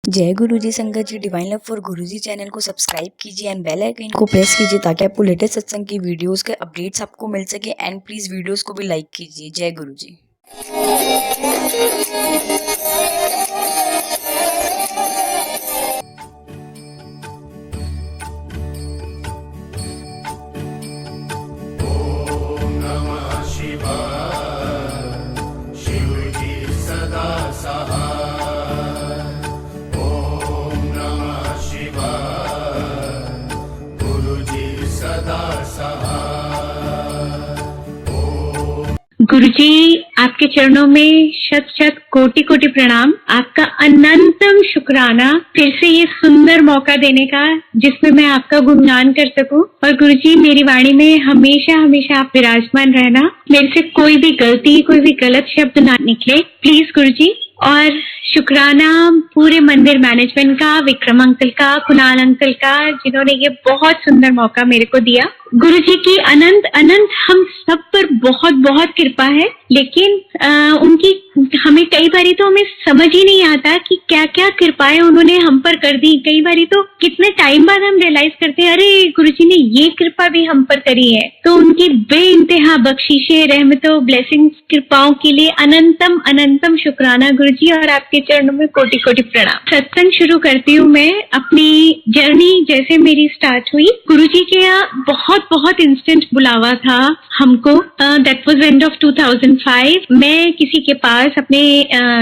जय गुरुजी संगत जी। Divine love for Guruji channel को सब्सक्राइब कीजिए एंड बेल आइकन को प्रेस कीजिए ताकि आपको लेटेस्ट सत्संग की वीडियोस के अपडेट्स आपको मिल सके। एंड प्लीज वीडियोस को भी लाइक कीजिए। जय गुरुजी। गुरुजी, आपके चरणों में शत शत कोटि कोटि प्रणाम। आपका अनंतम शुक्राना फिर से ये सुंदर मौका देने का जिसमें मैं आपका गुणगान कर सकूं। और गुरुजी, मेरी वाणी में हमेशा हमेशा आप विराजमान रहना। मेरे से कोई भी गलती, कोई भी गलत शब्द ना निकले प्लीज गुरुजी। और शुक्राना पूरे मंदिर मैनेजमेंट का, विक्रम अंकल का, कुणाल अंकल का, जिन्होंने ये बहुत सुंदर मौका मेरे को दिया। गुरुजी की अनंत अनंत हम सब पर बहुत बहुत कृपा है। लेकिन उनकी हमें कई बारी तो हमें समझ ही नहीं आता कि क्या क्या कृपाएं उन्होंने हम पर कर दी। कई बारी तो कितने टाइम बाद हम रियलाइज करते हैं, अरे गुरुजी ने ये कृपा भी हम पर करी है। तो उनकी बेइंतहा बख्शीशे, रहमतों, ब्लेसिंग्स, कृपाओं के लिए अनंतम अनंतम शुक्राना गुरुजी। और आपके चरणों में कोटि कोटि प्रणाम। सत्संग शुरू करती हूँ मैं। अपनी जर्नी जैसे मेरी स्टार्ट हुई, गुरुजी के यहाँ बहुत बहुत इंस्टेंट बुलावा था हमको। That was end of 2005। मैं किसी के पास अपने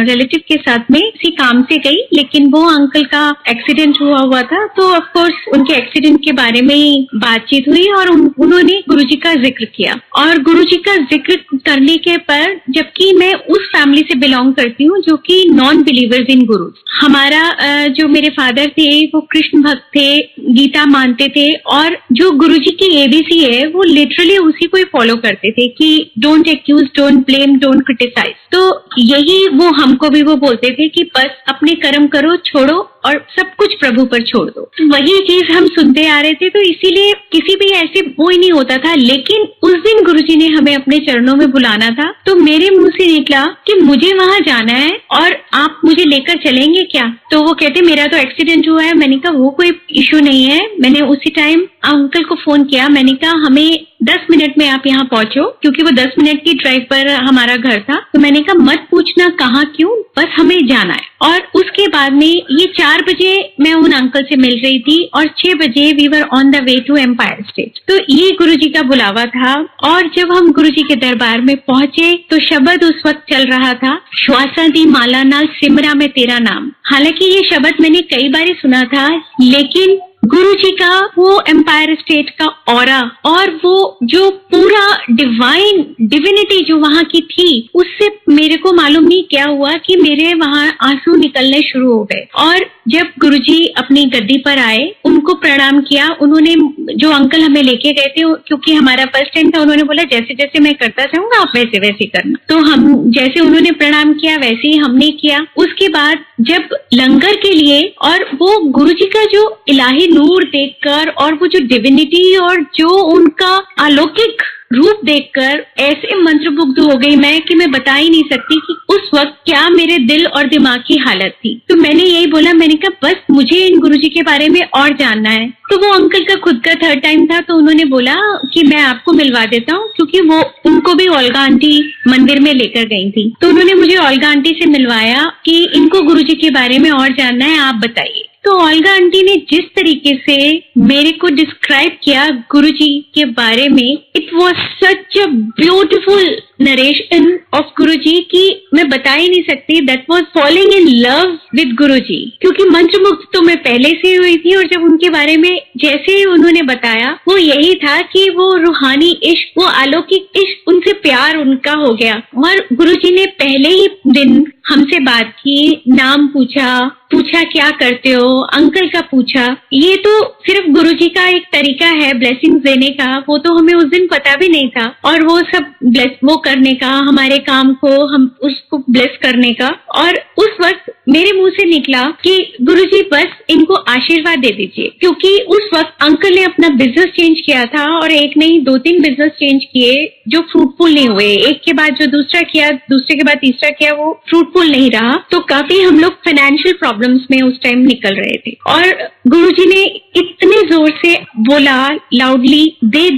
रिलेटिव के साथ में किसी काम से गई, लेकिन वो अंकल का एक्सीडेंट हुआ था। तो ऑफ कोर्स उनके एक्सीडेंट के बारे में ही बातचीत हुई और उन्होंने गुरुजी का जिक्र किया। और गुरुजी का जिक्र करने के पर, जबकि मैं उस फैमिली से बिलोंग करती हूँ जो कि नॉन बिलीवर्स इन गुरु। हमारा जो मेरे फादर थे वो कृष्ण भक्त थे, गीता मानते थे, और जो गुरुजी की एबीसी है वो लिटरली उसी को ही फॉलो करते थे कि don't accuse, don't blame, don't criticise. तो यही वो हमको भी वो बोलते थे कि बस अपने कर्म करो, छोड़ो और सब कुछ प्रभु पर छोड़ दो। वही चीज हम सुनते आ रहे थे, तो इसीलिए किसी भी ऐसे वो ही नहीं होता था। लेकिन उस दिन गुरुजी ने हमें अपने चरणों में बुलाना था, तो मेरे मुंह से निकला कि मुझे वहां जाना है और आप मुझे लेकर चलेंगे क्या? तो वो कहते मेरा तो एक्सीडेंट हुआ है। मैंने कहा वो कोई इशू नहीं है। मैंने उसी टाइम अंकल को फोन किया। मैंने कहा हमें 10 मिनट में आप यहाँ पहुंचो, क्योंकि वो 10 मिनट की ड्राइव पर हमारा घर था। तो मैंने कहा मत पूछना कहाँ क्यों, बस हमें जाना है। और उसके बाद में ये 4 बजे मैं उन अंकल से मिल रही थी और 6 बजे we were on the way to Empire State. तो ये गुरुजी का बुलावा था। और जब हम गुरुजी के दरबार में पहुंचे तो शब्द उस वक्त चल रहा था, श्वासा दी माला नाल सिमरा में तेरा नाम। हालांकि ये शब्द मैंने कई बार सुना था, लेकिन गुरुजी का वो एम्पायर स्टेट का ऑरा और वो जो पूरा डिविनिटी जो वहां की थी, उससे मेरे को मालूम नहीं क्या हुआ कि मेरे वहां आंसू निकलने शुरू हो गए। और जब गुरुजी अपनी गद्दी पर आए, उनको प्रणाम किया। उन्होंने, जो अंकल हमें लेके गए थे, क्योंकि हमारा फर्स्ट टाइम था, उन्होंने बोला जैसे जैसे मैं करता जाऊंगा आप वैसे वैसे करना। तो हम जैसे उन्होंने प्रणाम किया वैसे ही हमने किया। उसके बाद जब लंगर के लिए, और वो गुरुजी का जो इलाही नूर देखकर और वो जो डिविनिटी और जो उनका अलौकिक रूप देखकर ऐसे मंत्रमुग्ध हो गई मैं कि मैं बता ही नहीं सकती कि उस वक्त क्या मेरे दिल और दिमाग की हालत थी। तो मैंने यही बोला, मैंने कहा बस मुझे इन गुरुजी के बारे में और जानना है। तो वो अंकल का खुद का 3rd टाइम था, तो उन्होंने बोला कि मैं आपको मिलवा देता हूँ, क्योंकि वो उनको भी ओल्गा आंटी मंदिर में लेकर गई थी। तो उन्होंने मुझे ओल्गा आंटी से मिलवाया कि इनको गुरुजी के बारे में और जानना है, आप बताइए। तो ओल्गा आंटी ने जिस तरीके से मेरे को डिस्क्राइब किया गुरुजी के बारे में, it was such a beautiful narration of Guruji कि मैं बता ही नहीं सकती। That was falling in love with Guruji, क्योंकि मंत्रमुग्ध तो मैं पहले से हुई थी। और जब उनके बारे में जैसे ही उन्होंने बताया, वो यही था कि वो रूहानी इश्क, वो अलौकिक इश्क, उनसे प्यार उनका हो गया। और गुरुजी ने पहले ही दिन हमसे बात की, नाम पूछा क्या करते हो, अंकल का पूछा। ये तो सिर्फ गुरुजी का एक तरीका है ब्लेसिंग्स देने का, वो तो हमें उस दिन पता भी नहीं था। और वो सब वो करने का, हमारे काम को हम उसको ब्लेस करने का। और उस वक्त मेरे मुंह से निकला कि गुरुजी बस इनको आशीर्वाद दे दीजिए, क्योंकि उस वक्त अंकल ने अपना बिजनेस चेंज किया था और एक नहीं 2-3 बिजनेस चेंज किए जो फ्रूटफुल नहीं हुए। एक के बाद जो दूसरा किया, दूसरे के बाद तीसरा किया, वो फ्रूटफुल नहीं रहा। तो काफी हम लोग फाइनेंशियल प्रॉब्लम्स में उस टाइम निकल रहे थे और गुरुजी ने इतने जोर से बोला लाउडली, दे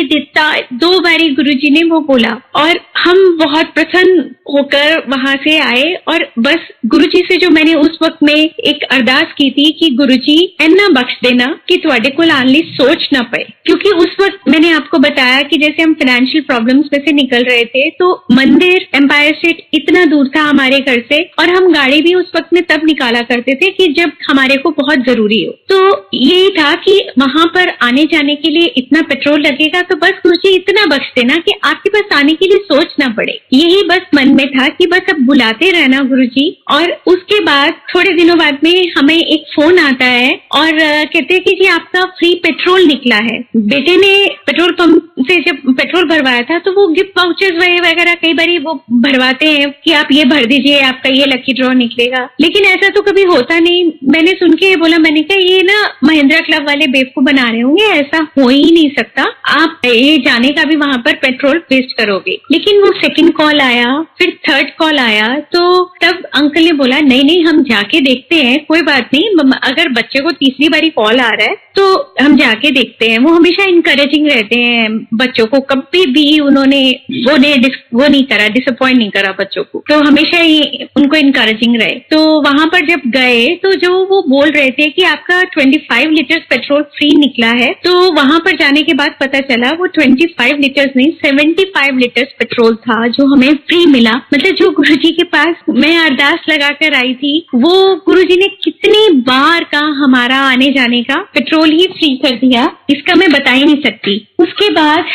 दिता 2 बारी गुरुजी ने वो बोला और हम बहुत प्रसन्न होकर वहां से आए। और बस गुरुजी से जो मैंने उस वक्त में एक अरदास की थी कि गुरुजी इन्ना बख्श देना कि तुहाडे कोल आने लई सोच ना पए, क्योंकि उस वक्त मैंने आपको बताया कि जैसे हम फाइनेंशियल प्रॉब्लम्स में से निकल रहे थे तो मंदिर एम्पायर स्टेट इतना दूर था हमारे घर से और हम गाड़ी भी उस वक्त में तब निकाला करते थे कि जब हमारे को बहुत जरूरी हो। तो यही था कि वहां पर आने जाने के लिए इतना पेट्रोल लगेगा, तो बस गुरुजी इतना बख्श देना कि आपके पास आने के लिए सोच ना पड़े। यही बस मन में था कि बस अब बुलाते रहना गुरुजी। और उसके बाद थोड़े दिनों बाद में हमें एक फोन आता है और कहते हैं कि जी आपका फ्री पेट्रोल निकला है। बेटे ने पेट्रोल पंप से जब पेट्रोल भरवाया था तो वो गिफ्ट वाउचर्स वगैरह कई बार वो भरवाते हैं कि आप ये भर दीजिए, आपका ये लकी ड्रॉ निकलेगा, लेकिन ऐसा तो कभी होता नहीं। मैंने सुन के बोला, मैंने कहा ये ना महिंद्रा क्लब वाले बेवकूफ बना रहे होंगे, ऐसा हो ही नहीं सकता, आप ये जाने का भी वहां पर पेट्रोल वेस्ट करोगे। लेकिन वो सेकंड कॉल आया, फिर थर्ड कॉल आया, तो तब अंकल ने बोला नहीं हम जाके देखते हैं, कोई बात नहीं, अगर बच्चे को तीसरी बारी कॉल आ रहा है तो हम जाके देखते हैं। वो हमेशा इनकरेजिंग रहते हैं बच्चों को, कभी भी उन्होंने वो नहीं करा, डिसअपॉइंट नहीं करा बच्चों को, तो हमेशा ही उनको इनकरेजिंग रहे। तो वहां पर जब गए तो जो वो बोल रहे थे कि आपका 25 लीटर पेट्रोल फ्री निकला है, तो वहां पर जाने के बाद पता चला वो 25 लीटर नहीं 75 लीटर पेट्रोल था जो हमें फ्री मिला। मतलब जो गुरुजी के पास मैं अरदास लगा कर आई थी, वो गुरुजी ने कितनी बार का हमारा आने जाने का पेट्रोल ही फ्री कर दिया, इसका मैं बता ही नहीं सकती। उसके बाद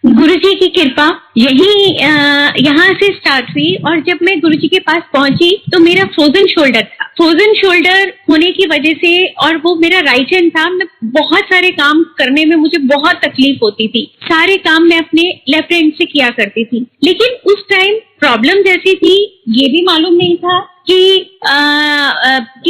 गुरुजी की कृपा यहाँ से स्टार्ट हुई और जब मैं गुरुजी के पास पहुंची तो मेरा फ्रोजन शोल्डर था। फ्रोजन शोल्डर होने की वजह से, और वो मेरा राइट हैंड था, मैं बहुत सारे काम करने में मुझे बहुत तकलीफ होती थी, सारे काम मैं अपने लेफ्ट हैंड से किया करती थी। लेकिन उस टाइम प्रॉब्लम जैसी थी, ये भी मालूम नहीं था कि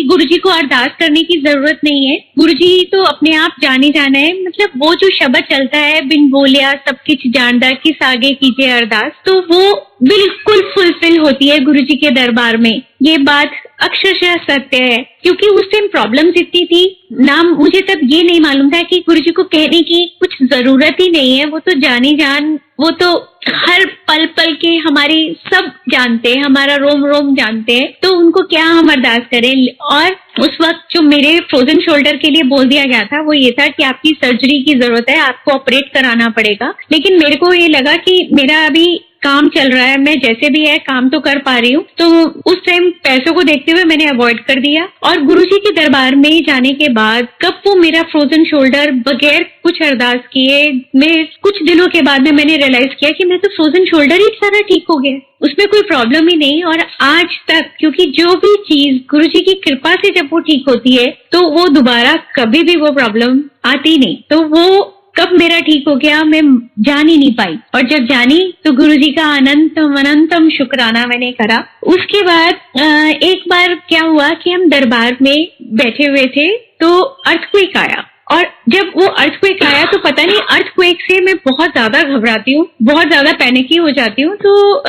गुरुजी को अरदास करने की जरूरत नहीं है, गुरुजी तो अपने आप जाने जाना है। मतलब वो जो शब्द चलता है, बिन बोलिया सब कुछ जानदा किस आगे कीजिए अरदास, तो वो बिल्कुल फुलफिल होती है गुरुजी के दरबार में। ये बात अक्षरशः सत्य है, क्योंकि उस टाइम प्रॉब्लम्स इतनी थी ना, मुझे तब ये नहीं मालूम था कि गुरुजी को कहने की कुछ जरूरत ही नहीं है, वो तो जानी जान, वो तो हर पल पल के हमारी सब जानते हैं, हमारा रोम रोम जानते हैं, तो उनको क्या हम अरदास करें। और उस वक्त जो मेरे फ्रोजन शोल्डर के लिए बोल दिया गया था वो ये था कि आपकी सर्जरी की जरूरत है, आपको ऑपरेट कराना पड़ेगा। लेकिन मेरे को ये लगा कि मेरा अभी काम चल रहा है, मैं जैसे भी है काम तो कर पा रही हूँ, तो उस टाइम पैसों को देखते हुए मैंने अवॉइड कर दिया। और गुरुजी के दरबार में जाने के बाद कब वो मेरा फ्रोजन शोल्डर बगैर कुछ अरदास किए, मैं कुछ दिनों के बाद में मैंने रियलाइज किया कि मैं तो फ्रोजन शोल्डर ही सारा ठीक हो गया, उसमें कोई प्रॉब्लम ही नहीं। और आज तक, क्योंकि जो भी चीज गुरुजी की कृपा से जब वो ठीक होती है तो वो दोबारा कभी भी वो प्रॉब्लम आती नहीं। तो वो कब मेरा ठीक हो गया मैं जान ही नहीं पाई, और जब जानी तो गुरुजी का अनंतम शुक्राना मैंने करा। उसके बाद एक बार क्या हुआ कि हम दरबार में बैठे हुए थे तो अर्थक्वेक आया, और जब वो अर्थक्वेक आया तो पता नहीं अर्थक्वेक से मैं बहुत ज्यादा घबराती हूँ, बहुत ज्यादा पैनिकी हो जाती हूँ। तो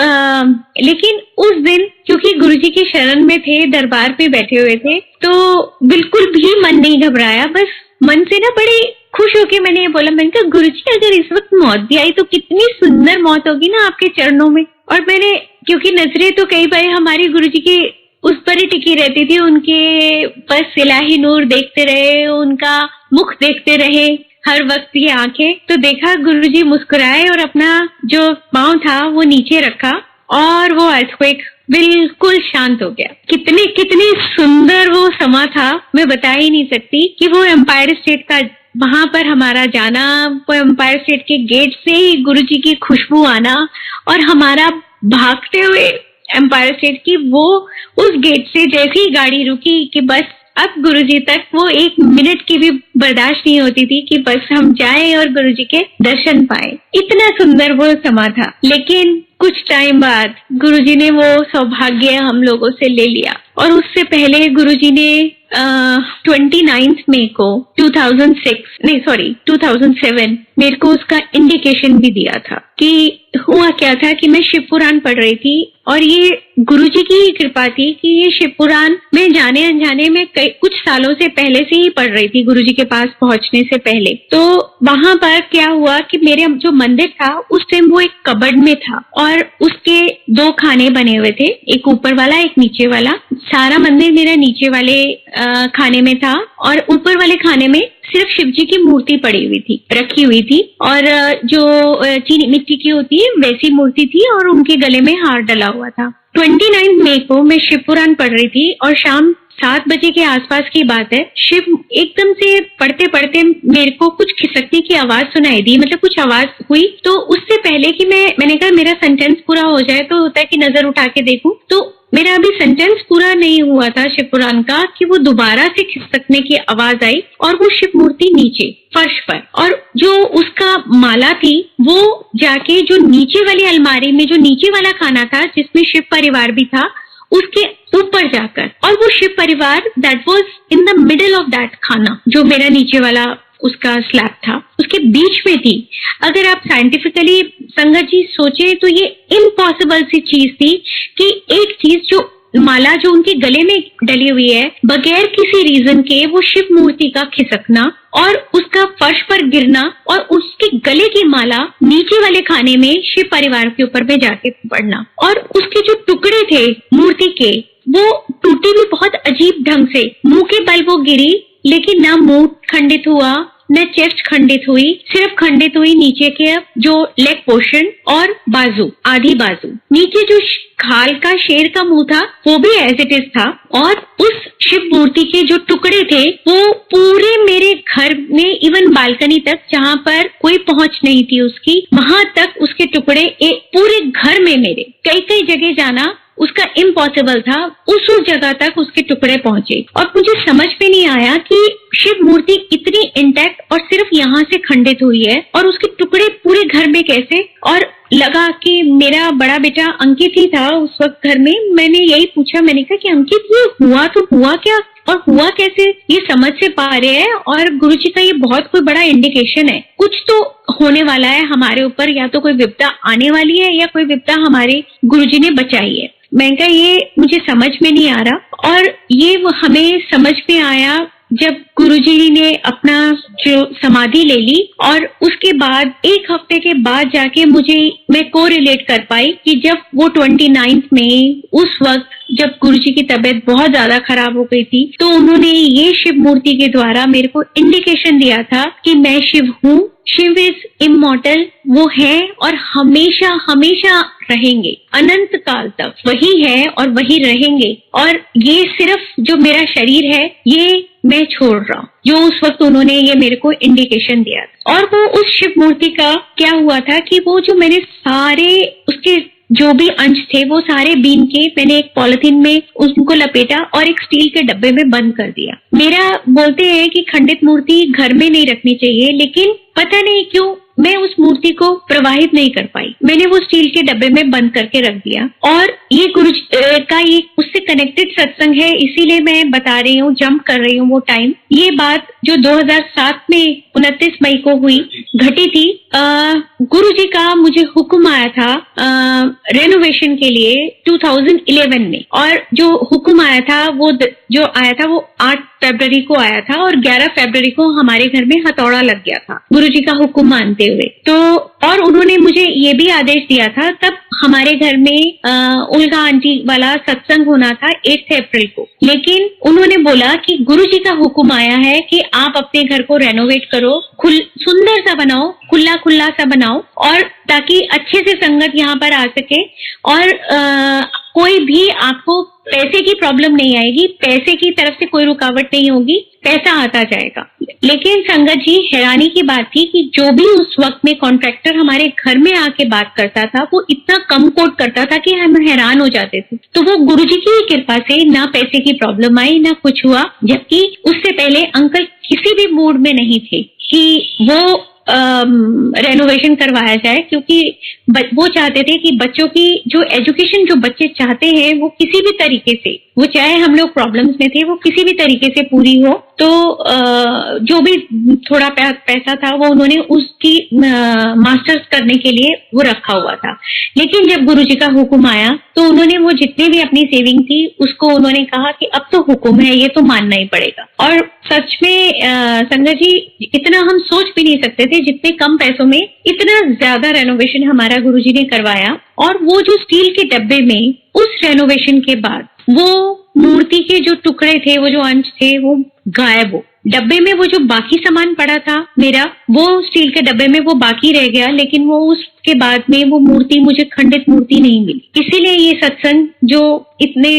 लेकिन उस दिन क्योंकि गुरुजी की शरण में थे, दरबार पे बैठे हुए थे, तो बिल्कुल भी मन नहीं घबराया, बस मन से ना बड़ी खुश होके मैंने ये बोला, मैंने कहा गुरुजी अगर इस वक्त मौत भी आई तो कितनी सुंदर मौत होगी ना आपके चरणों में। और मैंने, क्योंकि नजरें तो कई बार हमारी गुरुजी की उस पर ही टिकी रहती थी, उनके बस इलाही नूर देखते रहे, उनका मुख देखते रहे हर वक्त ये आंखें, तो देखा गुरुजी मुस्कुराए और अपना जो पाँव था वो नीचे रखा और वो अर्थक्वेक बिल्कुल शांत हो गया। कितनी सुंदर वो समा था, मैं बता ही नहीं सकती कि वो एम्पायर स्टेट का वहां पर हमारा जाना, वो एम्पायर स्टेट के गेट से ही गुरुजी की खुशबू आना, और हमारा भागते हुए एम्पायर स्टेट की वो उस गेट से जैसी ही गाड़ी रुकी कि बस अब गुरुजी तक वो 1 मिनट की भी बर्दाश्त नहीं होती थी कि बस हम जाएं और गुरुजी के दर्शन पाए। इतना सुंदर वो समा था। लेकिन कुछ टाइम बाद गुरुजी ने वो सौभाग्य हम लोगों से ले लिया, और उससे पहले गुरुजी ने 29 मई को 2007 मेरे को उसका इंडिकेशन भी दिया था। कि हुआ क्या था कि मैं शिव पुराण पढ़ रही थी, और ये गुरुजी की ही कृपा थी कि ये शिव पुराण मैं जाने अनजाने में कुछ सालों से पहले से ही पढ़ रही थी, गुरुजी के पास पहुंचने से पहले। तो वहां पर क्या हुआ कि मेरे जो मंदिर था उस टाइम वो एक कबर्ड में था, और उसके 2 खाने बने हुए थे, एक ऊपर वाला एक नीचे वाला। सारा मंदिर मेरा नीचे वाले खाने में था, और ऊपर वाले खाने में सिर्फ शिव जी की मूर्ति पड़ी हुई थी, रखी हुई थी, और जो चीनी मिट्टी की होती है वैसी मूर्ति थी, और उनके गले में हार डला हुआ था। 29 मई को मैं शिव पुराण पढ़ रही थी, और शाम 7 बजे के आसपास की बात है। शिव एकदम से पढ़ते पढ़ते मेरे को कुछ खिसकने की आवाज सुनाई दी, मतलब कुछ आवाज हुई। तो उससे पहले कि मैंने कहा मेरा सेंटेंस पूरा हो जाए, तो होता है कि नजर उठा के देखूं, तो मेरा अभी सेंटेंस पूरा नहीं हुआ था शिव पुराण का कि वो दोबारा से खिसकने की आवाज आई, और वो शिव मूर्ति नीचे फर्श पर, और जो उसका माला थी वो जाके जो नीचे वाली अलमारी में, जो नीचे वाला खाना था जिसमें शिव परिवार भी था, उसके ऊपर जाकर, और वो शिव परिवार that was in the middle of that खाना, जो मेरा नीचे वाला उसका स्लैब था, उसके बीच में थी। अगर आप साइंटिफिकली संगत जी सोचे तो ये इम्पॉसिबल सी चीज थी कि एक चीज जो माला जो उनके गले में डली हुई है, बगैर किसी रीजन के वो शिव मूर्ति का खिसकना और उसका फर्श पर गिरना, और उसके गले की माला नीचे वाले खाने में शिव परिवार के ऊपर में जाके पड़ना, और उसके जो टुकड़े थे मूर्ति के वो टूटी भी बहुत अजीब ढंग से। मुंह के बल वो गिरी, लेकिन ना मुंह खंडित हुआ, न चेस्ट खंडित हुई, सिर्फ खंडित हुई नीचे के जो लेग पोर्शन और बाजू, आधी बाजू। नीचे जो खाल का शेर का मुंह था वो भी एज इट इज था, और उस शिव मूर्ति के जो टुकड़े थे वो पूरे मेरे घर में, इवन बालकनी तक जहां पर कोई पहुंच नहीं थी उसकी, वहां तक उसके टुकड़े पूरे घर में मेरे कई कई जगह जाना उसका इम्पॉसिबल था। उस जगह तक उसके टुकड़े पहुंचे, और मुझे समझ में नहीं आया कि शिव मूर्ति इतनी इंटैक्ट और सिर्फ यहाँ से खंडित हुई है, और उसके टुकड़े पूरे घर में कैसे। और लगा कि मेरा बड़ा बेटा अंकित ही था उस वक्त घर में। मैंने यही पूछा, मैंने कहा कि अंकित ये हुआ तो हुआ क्या और हुआ कैसे, ये समझ से पा रहे हैं, और गुरुजी का ये बहुत कोई बड़ा इंडिकेशन है, कुछ तो होने वाला है हमारे ऊपर, या तो कोई विपदा आने वाली है या कोई विपदा हमारे गुरुजी ने बचाई है। मैं कहा ये मुझे समझ में नहीं आ रहा, और ये हमें समझ में आया जब गुरुजी ने अपना जो समाधि ले ली, और उसके बाद 1 हफ्ते के बाद जाके मैं को रिलेट कर पाई कि जब वो 29 में उस वक्त जब गुरुजी की तबीयत बहुत ज्यादा खराब हो गई थी, तो उन्होंने ये शिव मूर्ति के द्वारा मेरे को इंडिकेशन दिया था कि मैं शिव हूँ, शिव इज इमॉर्टल, वो है और हमेशा हमेशा रहेंगे, अनंत काल तक वही है और वही रहेंगे। और ये सिर्फ जो मेरा शरीर है ये मैं छोड़ रहा हूँ, जो उस वक्त उन्होंने ये मेरे को इंडिकेशन दिया। और वो उस शिव मूर्ति का क्या हुआ था कि वो जो मैंने सारे उसके जो भी अंश थे वो सारे बीन के मैंने एक पॉलिथीन में उनको लपेटा और एक स्टील के डब्बे में बंद कर दिया। मेरा बोलते हैं कि खंडित मूर्ति घर में नहीं रखनी चाहिए, लेकिन पता नहीं क्यों मैं उस मूर्ति को प्रवाहित नहीं कर पाई। मैंने वो स्टील के डब्बे में बंद करके रख दिया। और ये गुरु का ये उससे कनेक्टेड सत्संग है, इसीलिए मैं बता रही हूँ, जंप कर रही हूँ वो टाइम। ये बात जो 2007 में 29 मई को हुई घटी थी। गुरुजी का मुझे हुक्म आया था रेनोवेशन के लिए 2011 में, और जो हुक्म आया था वो जो आया था वो 8 फरवरी को आया था, और 11 फरवरी को हमारे घर में हथौड़ा लग गया था गुरुजी का हुक्म मानते हुए। तो और उन्होंने मुझे ये भी आदेश दिया था, तब हमारे घर में उल्गा आंटी वाला सत्संग होना था 8 अप्रैल को, लेकिन उन्होंने बोला कि गुरुजी का हुक्म आया है कि आप अपने घर को रेनोवेट करो, सुंदर सा बनाओ, खुला खुला सा बनाओ, और ताकि अच्छे से संगत यहाँ पर आ सके और कोई भी आपको पैसे की प्रॉब्लम नहीं आएगी, पैसे की तरफ से कोई रुकावट नहीं होगी, पैसा आता जाएगा। लेकिन संगत जी, हैरानी की बात थी कि जो भी उस वक्त में कॉन्ट्रैक्टर हमारे घर में आके बात करता था वो इतना कम कोट करता था कि हम हैरान हो जाते थे। तो वो गुरुजी की ही कृपा से ना पैसे की प्रॉब्लम आई ना कुछ हुआ, जबकि उससे पहले अंकल किसी भी मूड में नहीं थे कि वो रेनोवेशन करवाया जाए, क्योंकि वो चाहते थे कि बच्चों की जो एजुकेशन जो बच्चे चाहते हैं वो किसी भी तरीके से, वो चाहे हम लोग प्रॉब्लम्स में थे, वो किसी भी तरीके से पूरी हो। तो जो भी थोड़ा पैसा था वो उन्होंने उसकी मास्टर्स करने के लिए वो रखा हुआ था। लेकिन जब गुरुजी का हुक्म आया तो उन्होंने वो जितनी भी अपनी सेविंग थी उसको उन्होंने कहा कि अब तो हुक्म है, ये तो मानना ही पड़ेगा। और सच में संगत जी, इतना हम सोच भी नहीं सकते थे, जितने कम पैसों में इतना ज्यादा रेनोवेशन हमारा गुरुजी ने करवाया। और वो जो स्टील के डब्बे में उस रेनोवेशन के बाद वो मूर्ति के जो टुकड़े थे, वो जो अंश थे, वो गायब हो। डब्बे में वो जो बाकी सामान पड़ा था मेरा, वो स्टील के डब्बे में वो बाकी रह गया, लेकिन वो उसके बाद में वो मूर्ति, मुझे खंडित मूर्ति नहीं मिली। इसीलिए ये सत्संग जो इतने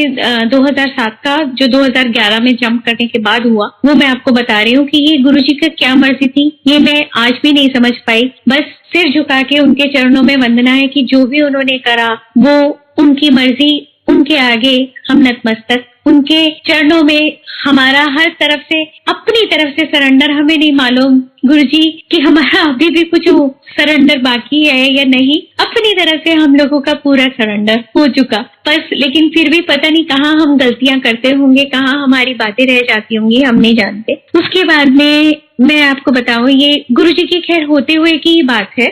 2007 का जो 2011 में जंप करने के बाद हुआ, वो मैं आपको बता रही हूँ कि ये गुरुजी का क्या मर्जी थी, ये मैं आज भी नहीं समझ पाई। बस सिर झुका के उनके चरणों में वंदना है कि जो भी उन्होंने करा वो उनकी मर्जी, उनके आगे हम नतमस्तक, उनके चरणों में हमारा हर तरफ से, अपनी तरफ से सरेंडर। हमें नहीं मालूम गुरुजी कि हमारा अभी भी कुछ सरेंडर बाकी है या नहीं, अपनी तरफ से हम लोगों का पूरा सरेंडर हो चुका बस। लेकिन फिर भी पता नहीं कहाँ हम गलतियां करते होंगे, कहाँ हमारी बातें रह जाती होंगी, हम नहीं जानते। उसके बाद में मैं आपको बताऊं, ये गुरुजी की खैर होते हुए की बात है।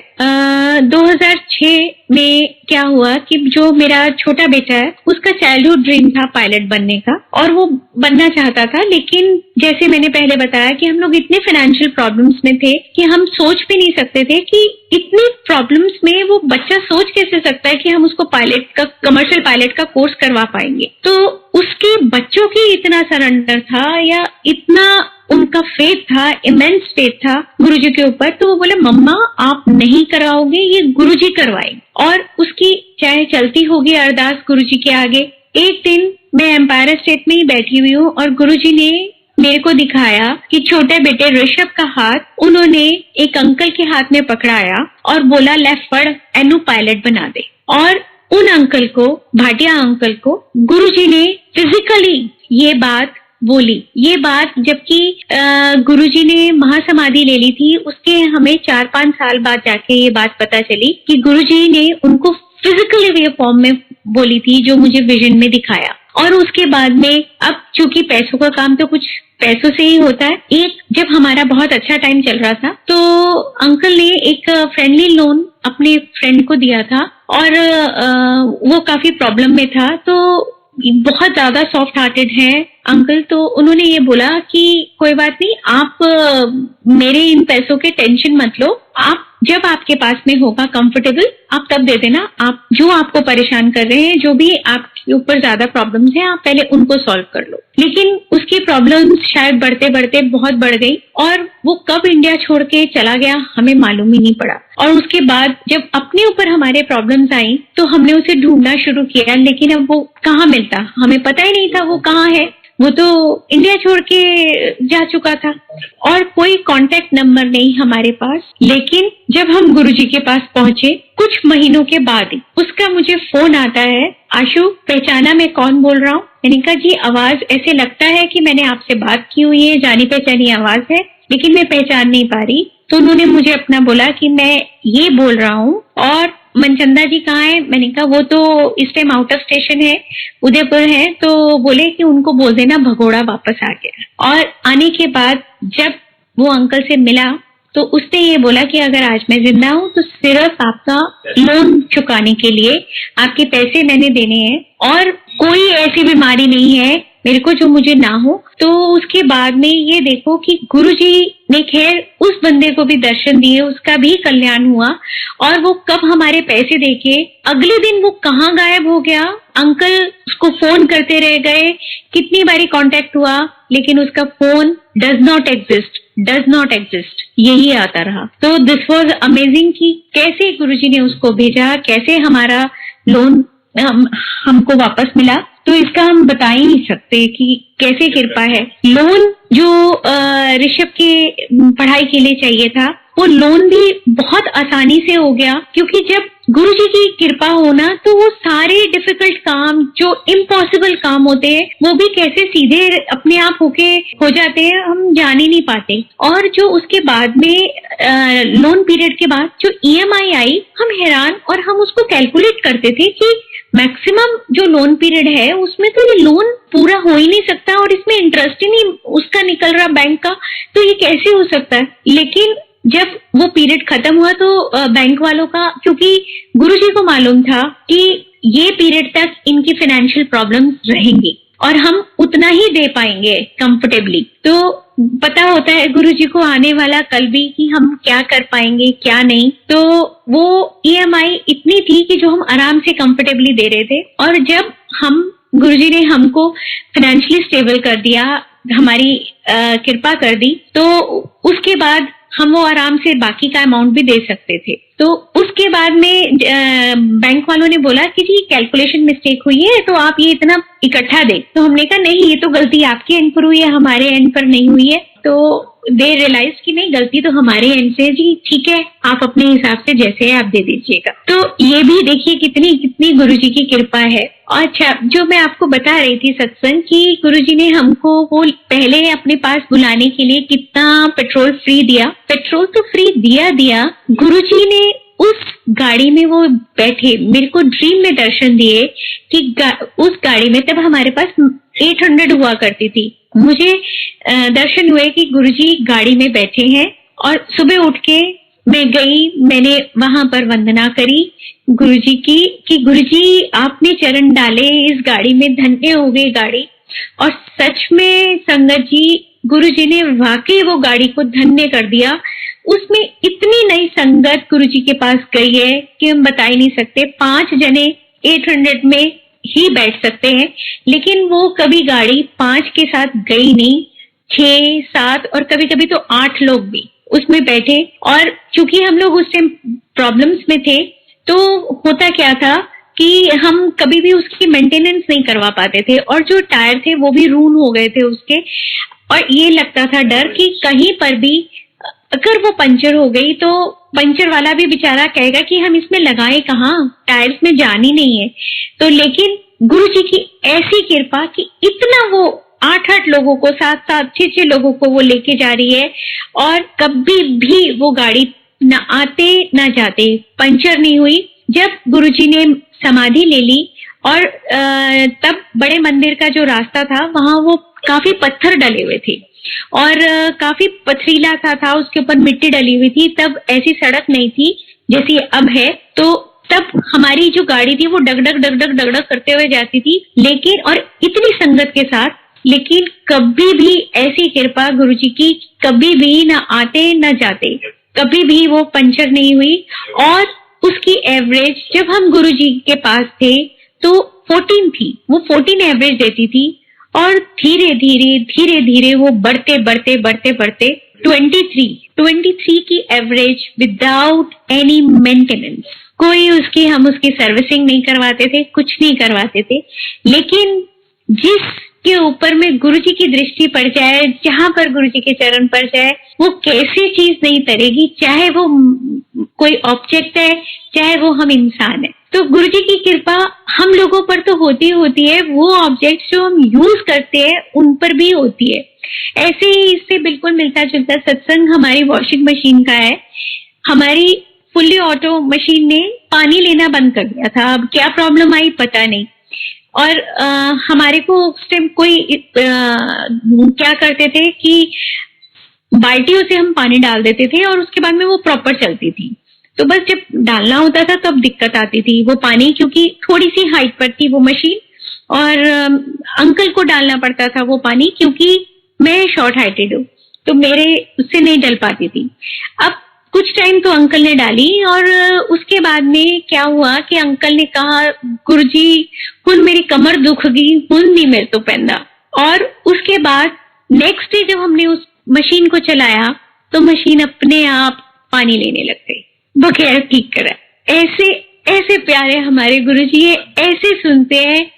2006 में क्या हुआ कि जो मेरा छोटा बेटा है उसका चाइल्डहुड ड्रीम था पायलट बनने का, और वो बनना चाहता था। लेकिन जैसे मैंने पहले बताया कि हम लोग इतने फाइनेंशियल प्रॉब्लम्स में थे कि हम सोच भी नहीं सकते थे कि इतनी प्रॉब्लम्स में वो बच्चा सोच कैसे सकता है कि हम उसको पायलट का, कमर्शियल पायलट का कोर्स करवा पाएंगे। तो उसके बच्चों की इतना सरेंडर था या इतना उनका फेथ था, इमेंस फेथ था गुरुजी के ऊपर। तो वो बोले, मम्मा आप नहीं कराओगे, ये गुरुजी करवाएंगे। और उसकी चाहे चलती होगी अरदास गुरुजी के आगे। एक दिन मैं एम्पायर स्टेट में ही बैठी हुई हूँ और गुरुजी ने मेरे को दिखाया कि छोटे बेटे ऋषभ का हाथ उन्होंने एक अंकल के हाथ में पकड़ाया और बोला, लेफ्ट पढ़, एनु पायलट बना दे। और उन अंकल को, भाटिया अंकल को, गुरुजी ने फिजिकली ये बात बोली। ये बात जबकि गुरुजी ने महासमाधि ले ली थी, उसके हमें 4-5 साल बाद जाके ये बात पता चली कि गुरुजी ने उनको फिजिकली वे फॉर्म में बोली थी, जो मुझे विजन में दिखाया। और उसके बाद में अब चूंकि पैसों का काम तो कुछ पैसों से ही होता है, एक जब हमारा बहुत अच्छा टाइम चल रहा था तो अंकल ने एक फ्रेंडली लोन अपने फ्रेंड को दिया था, और वो काफी प्रॉब्लम में था। तो बहुत ज्यादा सॉफ्ट हार्टेड है अंकल। तो उन्होंने ये बोला कि कोई बात नहीं, आप मेरे इन पैसों के टेंशन मत लो, आप जब आपके पास में होगा कंफर्टेबल आप तब दे देना। आप जो आपको परेशान कर रहे हैं, जो भी आपके ऊपर ज्यादा प्रॉब्लम्स हैं, आप पहले उनको सॉल्व कर लो। लेकिन उसकी प्रॉब्लम्स शायद बढ़ते बढ़ते बहुत बढ़ गई, और वो कब इंडिया छोड़ के चला गया हमें मालूम ही नहीं पड़ा। और उसके बाद जब अपने ऊपर हमारे प्रॉब्लम्स आई तो हमने उसे ढूंढना शुरू किया, लेकिन अब वो कहाँ मिलता, हमें पता ही नहीं था वो कहाँ है। वो तो इंडिया छोड़ के जा चुका था और कोई कांटेक्ट नंबर नहीं हमारे पास। लेकिन जब हम गुरुजी के पास पहुंचे कुछ महीनों के बाद ही उसका मुझे फोन आता है, आशु पहचाना मैं कौन बोल रहा हूँ? मैंने कहा जी आवाज ऐसे लगता है कि मैंने आपसे बात की हुई है, जानी पहचानी आवाज है, लेकिन मैं पहचान नहीं पा रही। तो उन्होंने मुझे अपना बोला कि मैं ये बोल रहा हूँ। और मनचंदा जी कहाँ है? मैंने कहा वो तो इस टाइम आउट ऑफ स्टेशन है, उदयपुर है। तो बोले कि उनको बोल देना भगोड़ा वापस आ गया। और आने के बाद जब वो अंकल से मिला तो उसने ये बोला कि अगर आज मैं जिंदा हूँ तो सिर्फ आपका लोन चुकाने के लिए आपके पैसे मैंने देने हैं, और कोई ऐसी बीमारी नहीं है मेरे को जो मुझे ना हो। तो उसके बाद में ये देखो कि गुरुजी ने खैर उस बंदे को भी दर्शन दिए, उसका भी कल्याण हुआ। और वो कब हमारे पैसे देके अगले दिन वो कहाँ गायब हो गया। अंकल उसको फोन करते रह गए, कितनी बारी कांटेक्ट हुआ, लेकिन उसका फोन डज नॉट एग्जिस्ट यही आता रहा। तो दिस वाज अमेजिंग कि कैसे गुरुजी ने उसको भेजा, कैसे हमारा लोन हमको वापस मिला। तो इसका हम बता ही नहीं सकते कि कैसे कृपा है। लोन जो ऋषभ के पढ़ाई के लिए चाहिए था, वो लोन भी बहुत आसानी से हो गया, क्योंकि जब गुरु जी की कृपा होना तो वो सारे डिफिकल्ट काम, जो इम्पॉसिबल काम होते हैं, वो भी कैसे सीधे अपने आप होके हो जाते हैं, हम जान ही नहीं पाते। और जो उसके बाद में लोन पीरियड के बाद जो EMI आई, हम हैरान, और हम उसको कैलकुलेट करते थे कि मैक्सिमम जो लोन पीरियड है उसमें तो ये लोन पूरा हो ही नहीं सकता, और इसमें इंटरेस्ट ही नहीं उसका निकल रहा बैंक का, तो ये कैसे हो सकता है। लेकिन जब वो पीरियड खत्म हुआ तो बैंक वालों का, क्योंकि गुरुजी को मालूम था कि ये पीरियड तक इनकी फाइनेंशियल प्रॉब्लम्स रहेंगी और हम उतना ही दे पाएंगे कंफर्टेबली, तो पता होता है गुरुजी को आने वाला कल भी कि हम क्या कर पाएंगे क्या नहीं। तो वो EMI इतनी थी कि जो हम आराम से कंफर्टेबली दे रहे थे, और जब हम गुरुजी ने हमको फाइनेंशियली स्टेबल कर दिया, हमारी कृपा कर दी, तो उसके बाद हम वो आराम से बाकी का अमाउंट भी दे सकते थे। तो उसके बाद में बैंक वालों ने बोला कि जी कैलकुलेशन मिस्टेक हुई है, तो आप ये इतना इकट्ठा दे। तो हमने कहा नहीं, ये तो गलती आपके एंड पर हुई है, हमारे एंड पर नहीं हुई है। तो दे रियलाइज कि नहीं, गलती तो हमारे एंड से, जी ठीक है, आप अपने हिसाब से जैसे है आप दे दीजिएगा। तो ये भी देखिए कितनी कितनी गुरुजी की कृपा है। अच्छा, जो मैं आपको बता रही थी सत्संग की, गुरुजी ने हमको वो पहले अपने पास बुलाने के लिए कितना पेट्रोल फ्री दिया। पेट्रोल तो फ्री दिया, गुरुजी ने उस गाड़ी में वो बैठे, मेरे को ड्रीम में दर्शन दिए कि उस गाड़ी में, तब हमारे पास 800 हुआ करती थी, मुझे दर्शन हुए कि गुरुजी गाड़ी में बैठे हैं। और सुबह उठ के मैं गई, मैंने वहां पर वंदना करी गुरुजी की कि गुरुजी आपने चरण डाले इस गाड़ी में, धन्य हो गई गाड़ी। और सच में संगत जी, गुरुजी ने वाकई वो गाड़ी को धन्य कर दिया। उसमें इतनी नई संगत गुरुजी के पास गई है कि हम बता ही नहीं सकते। 5 जने 800 में ही बैठ सकते हैं, लेकिन वो कभी गाड़ी 5 के साथ गई नहीं, 6, 7 और कभी कभी तो 8 लोग भी उसमें बैठे। और चूंकि हम लोग उस टाइम प्रॉब्लम्स में थे, तो होता क्या था कि हम कभी भी उसकी मेंटेनेंस नहीं करवा पाते थे, और जो टायर थे वो भी रून हो गए थे उसके। और ये लगता था डर कि कहीं पर भी अगर वो पंचर हो गई तो पंचर वाला भी बेचारा कहेगा कि हम इसमें लगाए कहाँ, टायर्स में जान ही नहीं है। तो लेकिन गुरुजी की ऐसी कृपा कि इतना वो 8-8 लोगों को, 7-7, 6-6 लोगों को वो लेके जा रही है, और कभी भी वो गाड़ी न आते न जाते पंचर नहीं हुई। जब गुरुजी ने समाधि ले ली, और तब बड़े मंदिर का जो रास्ता था वहां वो काफी पत्थर डले हुए थे और काफी पथरीला सा था, उसके ऊपर मिट्टी डली हुई थी। तब ऐसी सड़क नहीं थी जैसी अब है, तो तब हमारी जो गाड़ी थी वो डग डग करते हुए जाती थी, लेकिन और इतनी संगत के साथ, लेकिन कभी भी ऐसी कृपा गुरुजी की, कभी भी ना आते न जाते, कभी भी वो पंचर नहीं हुई। और उसकी एवरेज जब हम गुरुजी के पास थे तो 14 थी, वो 14 एवरेज देती थी, और धीरे धीरे वो बढ़ते 23 की एवरेज विदाउट एनी मेंटेनेंस। कोई हम उसकी सर्विसिंग नहीं करवाते थे, कुछ नहीं करवाते थे। लेकिन जिसके ऊपर में गुरुजी की दृष्टि पड़ जाए, जहां पर गुरुजी के चरण पड़ जाए, वो कैसी चीज नहीं तरेगी, चाहे वो कोई ऑब्जेक्ट है, चाहे वो हम इंसान है। तो गुरुजी की कृपा हम लोगों पर तो होती है, वो ऑब्जेक्ट जो हम यूज करते हैं उन पर भी होती है। ऐसे ही इससे बिल्कुल मिलता जुलता सत्संग हमारी वॉशिंग मशीन का है। हमारी फुल्ली ऑटो मशीन ने पानी लेना बंद कर दिया था, अब क्या प्रॉब्लम आई पता नहीं। और हमारे को उस टाइम कोई क्या करते थे कि बाल्टियों से हम पानी डाल देते थे और उसके बाद में वो प्रॉपर चलती थी। तो बस जब डालना होता था तब दिक्कत आती थी वो पानी, क्योंकि थोड़ी सी हाइट पर थी वो मशीन, और अंकल को डालना पड़ता था वो पानी, क्योंकि मैं शॉर्ट हाइटेड हूँ, तो मेरे उससे नहीं डल पाती थी। अब कुछ टाइम तो अंकल ने डाली, और उसके बाद में क्या हुआ कि अंकल ने कहा गुरुजी हुन मेरी कमर दुख गई, हुन नहीं मेरे तो पैंदा। और उसके बाद नेक्स्ट डे जब हमने उस मशीन को चलाया तो मशीन अपने आप पानी लेने लग गई बगैर ठीक करा। ऐसे प्यारे हमारे गुरुजी है, ऐसे सुनते हैं।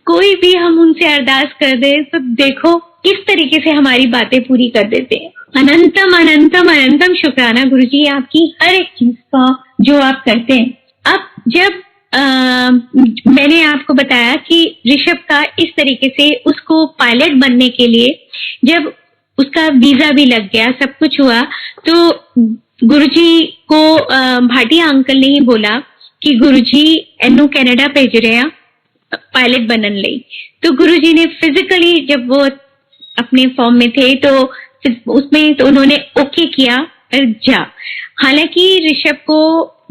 कोई भी हम उनसे अरदास कर दे तो देखो किस तरीके से हमारी बातें पूरी कर देते हैं। अनंतम अनंतम अनंतम शुक्राना गुरुजी आपकी हर एक चीज का जो आप करते हैं। अब जब मैंने आपको बताया कि ऋषभ का इस तरीके से उसको पायलट बनने के लिए जब उसका वीजा भी लग गया, सब कुछ हुआ, तो गुरुजी को भाटिया अंकल ने ही बोला कि गुरुजी एनू कनाडा भेज रहे हैं पायलट बनने ਲਈ। तो गुरुजी ने फिजिकली जब वो अपने फॉर्म में थे तो उसमें तो उन्होंने ओके किया और जा। हालांकि ऋषभ को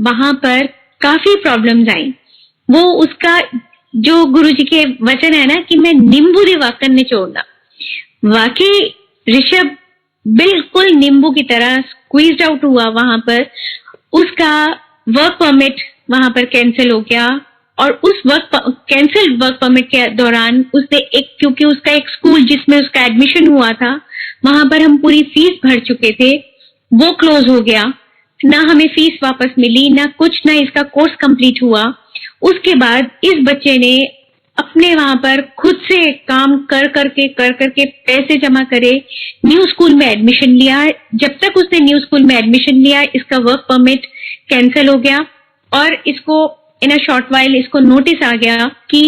वहां पर काफी प्रॉब्लम्स आई। वो उसका जो गुरुजी के वचन है ना कि मैं नींबू दिवाकर ने छोड़ना, वाकई ऋषभ बिल्कुल नींबू की तरह स्क्वीज्ड आउट हुआ वहां पर। उसका वर्क परमिट वहां पर कैंसिल हो गया और उस कैंसिल्ड वर्क परमिट के दौरान उसने क्योंकि उसका एक स्कूल जिसमें उसका एडमिशन हुआ था वहां पर हम पूरी फीस भर चुके थे, वो क्लोज हो गया। ना हमें फीस वापस मिली ना कुछ, ना इसका कोर्स कंप्लीट हुआ। उसके बाद इस बच्चे ने अपने वहां पर खुद से काम कर करके पैसे जमा करे, न्यू स्कूल में एडमिशन लिया। जब तक उसने न्यू स्कूल में एडमिशन लिया इसका वर्क परमिट कैंसिल हो गया और इसको इन अ शॉर्ट वाइल इसको नोटिस आ गया कि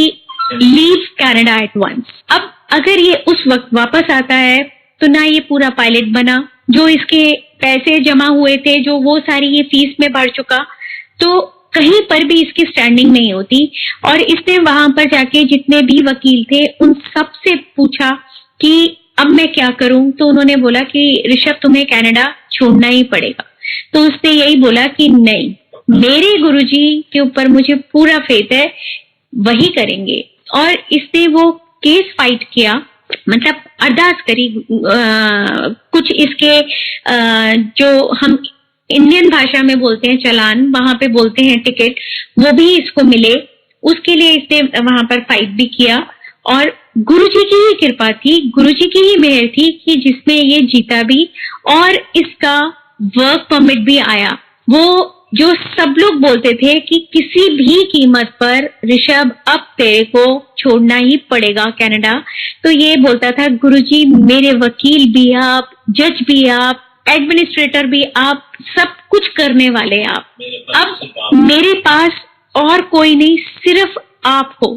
लीव कनाडा एट वंस। अब अगर ये उस वक्त वापस आता है तो ना ये पूरा पायलट बना, जो इसके पैसे जमा हुए थे जो वो सारी ये फीस में भर चुका, तो कहीं पर भी इसकी स्टैंडिंग नहीं होती। और इसने वहां पर जाके जितने भी वकील थे उन सब से पूछा कि अब मैं क्या करूं, तो उन्होंने बोला कि ऋषभ तुम्हें कनाडा छोड़ना ही पड़ेगा। तो उसने यही बोला कि नहीं, मेरे गुरुजी के ऊपर मुझे पूरा फेथ है, वही करेंगे। और इसने वो केस फाइट किया, मतलब अरदास करी। कुछ इसके जो हम इंडियन भाषा में बोलते हैं चालान, वहां पे बोलते हैं टिकट, वो भी इसको मिले। उसके लिए इसने वहां पर फाइट भी किया और गुरुजी की ही कृपा थी, गुरुजी की ही मेहर थी कि जिसमें ये जीता भी और इसका वर्क परमिट भी आया। वो जो सब लोग बोलते थे कि किसी भी कीमत पर ऋषभ अब तेरे को छोड़ना ही पड़ेगा कनाडा, तो ये बोलता था गुरुजी मेरे वकील भी आप, जज भी आप, एडमिनिस्ट्रेटर भी आप, सब कुछ करने वाले आप। अब मेरे पास और कोई नहीं, सिर्फ आप हो।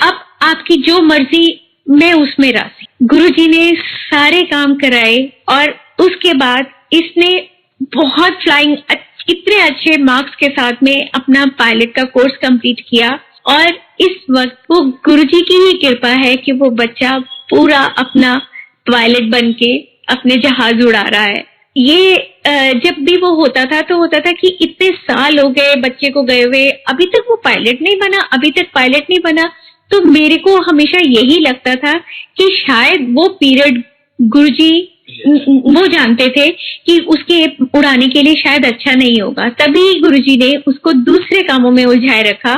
अब आपकी जो मर्जी मैं उसमें राजी। गुरुजी ने सारे काम कराए और उसके बाद इसने बहुत फ्लाइंग इतने अच्छे मार्क्स के साथ में अपना पायलट का कोर्स कंप्लीट किया। और इस वक्त वो गुरुजी की ही कृपा है कि वो बच्चा पूरा अपना पायलट बनके अपने जहाज उड़ा रहा है। ये जब भी वो होता था तो होता था कि इतने साल हो गए बच्चे को गए हुए, अभी तक वो पायलट नहीं बना, अभी तक पायलट नहीं बना। तो मेरे को हमेशा यही लगता था कि शायद वो पीरियड गुरुजी वो जानते थे कि उसके उड़ाने के लिए शायद अच्छा नहीं होगा, तभी गुरुजी ने उसको दूसरे कामों में उलझाए रखा।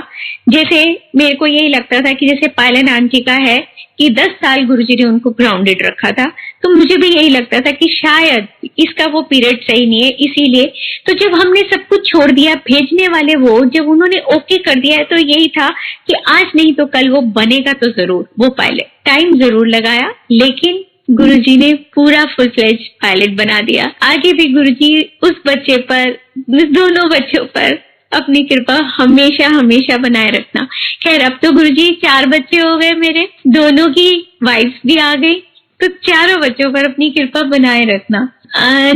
जैसे मेरे को यही लगता था कि जैसे पायलन आंटी का है कि 10 साल गुरुजी ने उनको ग्राउंडेड रखा था, तो मुझे भी यही लगता था कि शायद इसका वो पीरियड सही नहीं है। इसीलिए तो जब हमने सब कुछ छोड़ दिया, भेजने वाले वो जब उन्होंने ओके कर दिया, तो यही था कि आज नहीं तो कल वो बनेगा तो जरूर वो पायलट। टाइम जरूर लगाया लेकिन गुरुजी ने पूरा फुल फ्लेज पायलट बना दिया। आगे भी गुरुजी उस बच्चे पर, दोनों बच्चों पर अपनी कृपा हमेशा हमेशा बनाए रखना। खैर अब तो गुरुजी 4 बच्चे हो गए मेरे, दोनों की वाइफ्स भी आ गई, तो चारों बच्चों पर अपनी कृपा बनाए रखना।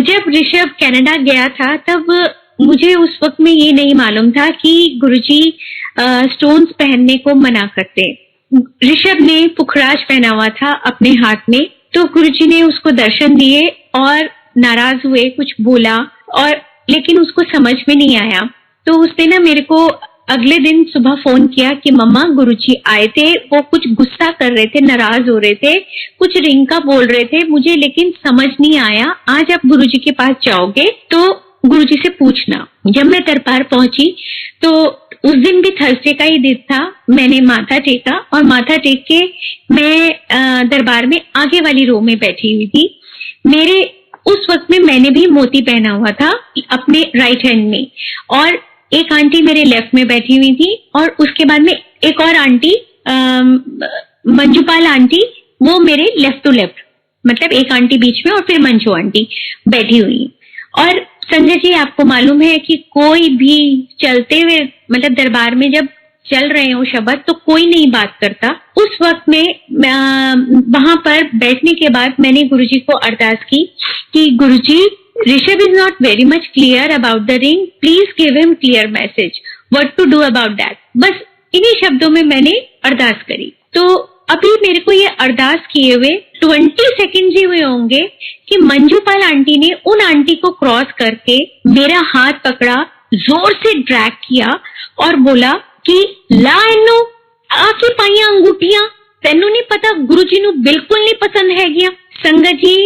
जब ऋषभ कनाडा गया था तब मुझे उस वक्त में ये नहीं मालूम था कि गुरुजी स्टोन्स पहनने को मना करते। ऋषभ ने पुखराज पहना हुआ था अपने हाथ में, तो गुरुजी ने उसको दर्शन दिए और नाराज हुए, कुछ बोला और लेकिन उसको समझ में नहीं आया। तो उसने ना मेरे को अगले दिन सुबह फोन किया कि मम्मा गुरुजी आए थे, वो कुछ गुस्सा कर रहे थे, नाराज हो रहे थे, कुछ रिंग का बोल रहे थे, मुझे लेकिन समझ नहीं आया। आज आप गुरुजी के पास जाओगे तो गुरुजी से पूछना। जब मैं दरबार पहुंची तो उस दिन भी थर्सडे का ही दिन था। मैंने माथा टेका और माथा टेक के मैं दरबार में आगे वाली रो में बैठी हुई थी। मेरे उस वक्त में मैंने भी मोती पहना हुआ था अपने राइट हैंड में और एक आंटी मेरे लेफ्ट में बैठी हुई थी और उसके बाद में एक और आंटी मंजुपाल आंटी वो मेरे लेफ्ट टू लेफ्ट, मतलब एक आंटी बीच में और फिर मंजू आंटी बैठी हुई है। और संजय जी आपको मालूम है कि कोई भी चलते हुए मतलब दरबार में जब चल रहे हो शब्द तो कोई नहीं बात करता। उस वक्त में वहां पर बैठने के बाद मैंने गुरुजी को अरदास की कि Guruji, Rishabh is not very much clear about the ring, please give him clear message what to do about that. बस इन्हीं शब्दों में मैंने अरदास करी। तो अभी मेरे को ये अरदास किए हुए 20 सेकेंड ही हुए होंगे कि मंजूपाल आंटी ने उन आंटी को क्रॉस करके मेरा हाथ पकड़ा, जोर से ड्रैग किया और बोला कि ला इन्नू आके पाइया अंगूठियां, तेनू नहीं पता गुरुजी नू बिल्कुल नहीं पसंद है गया। संगत जी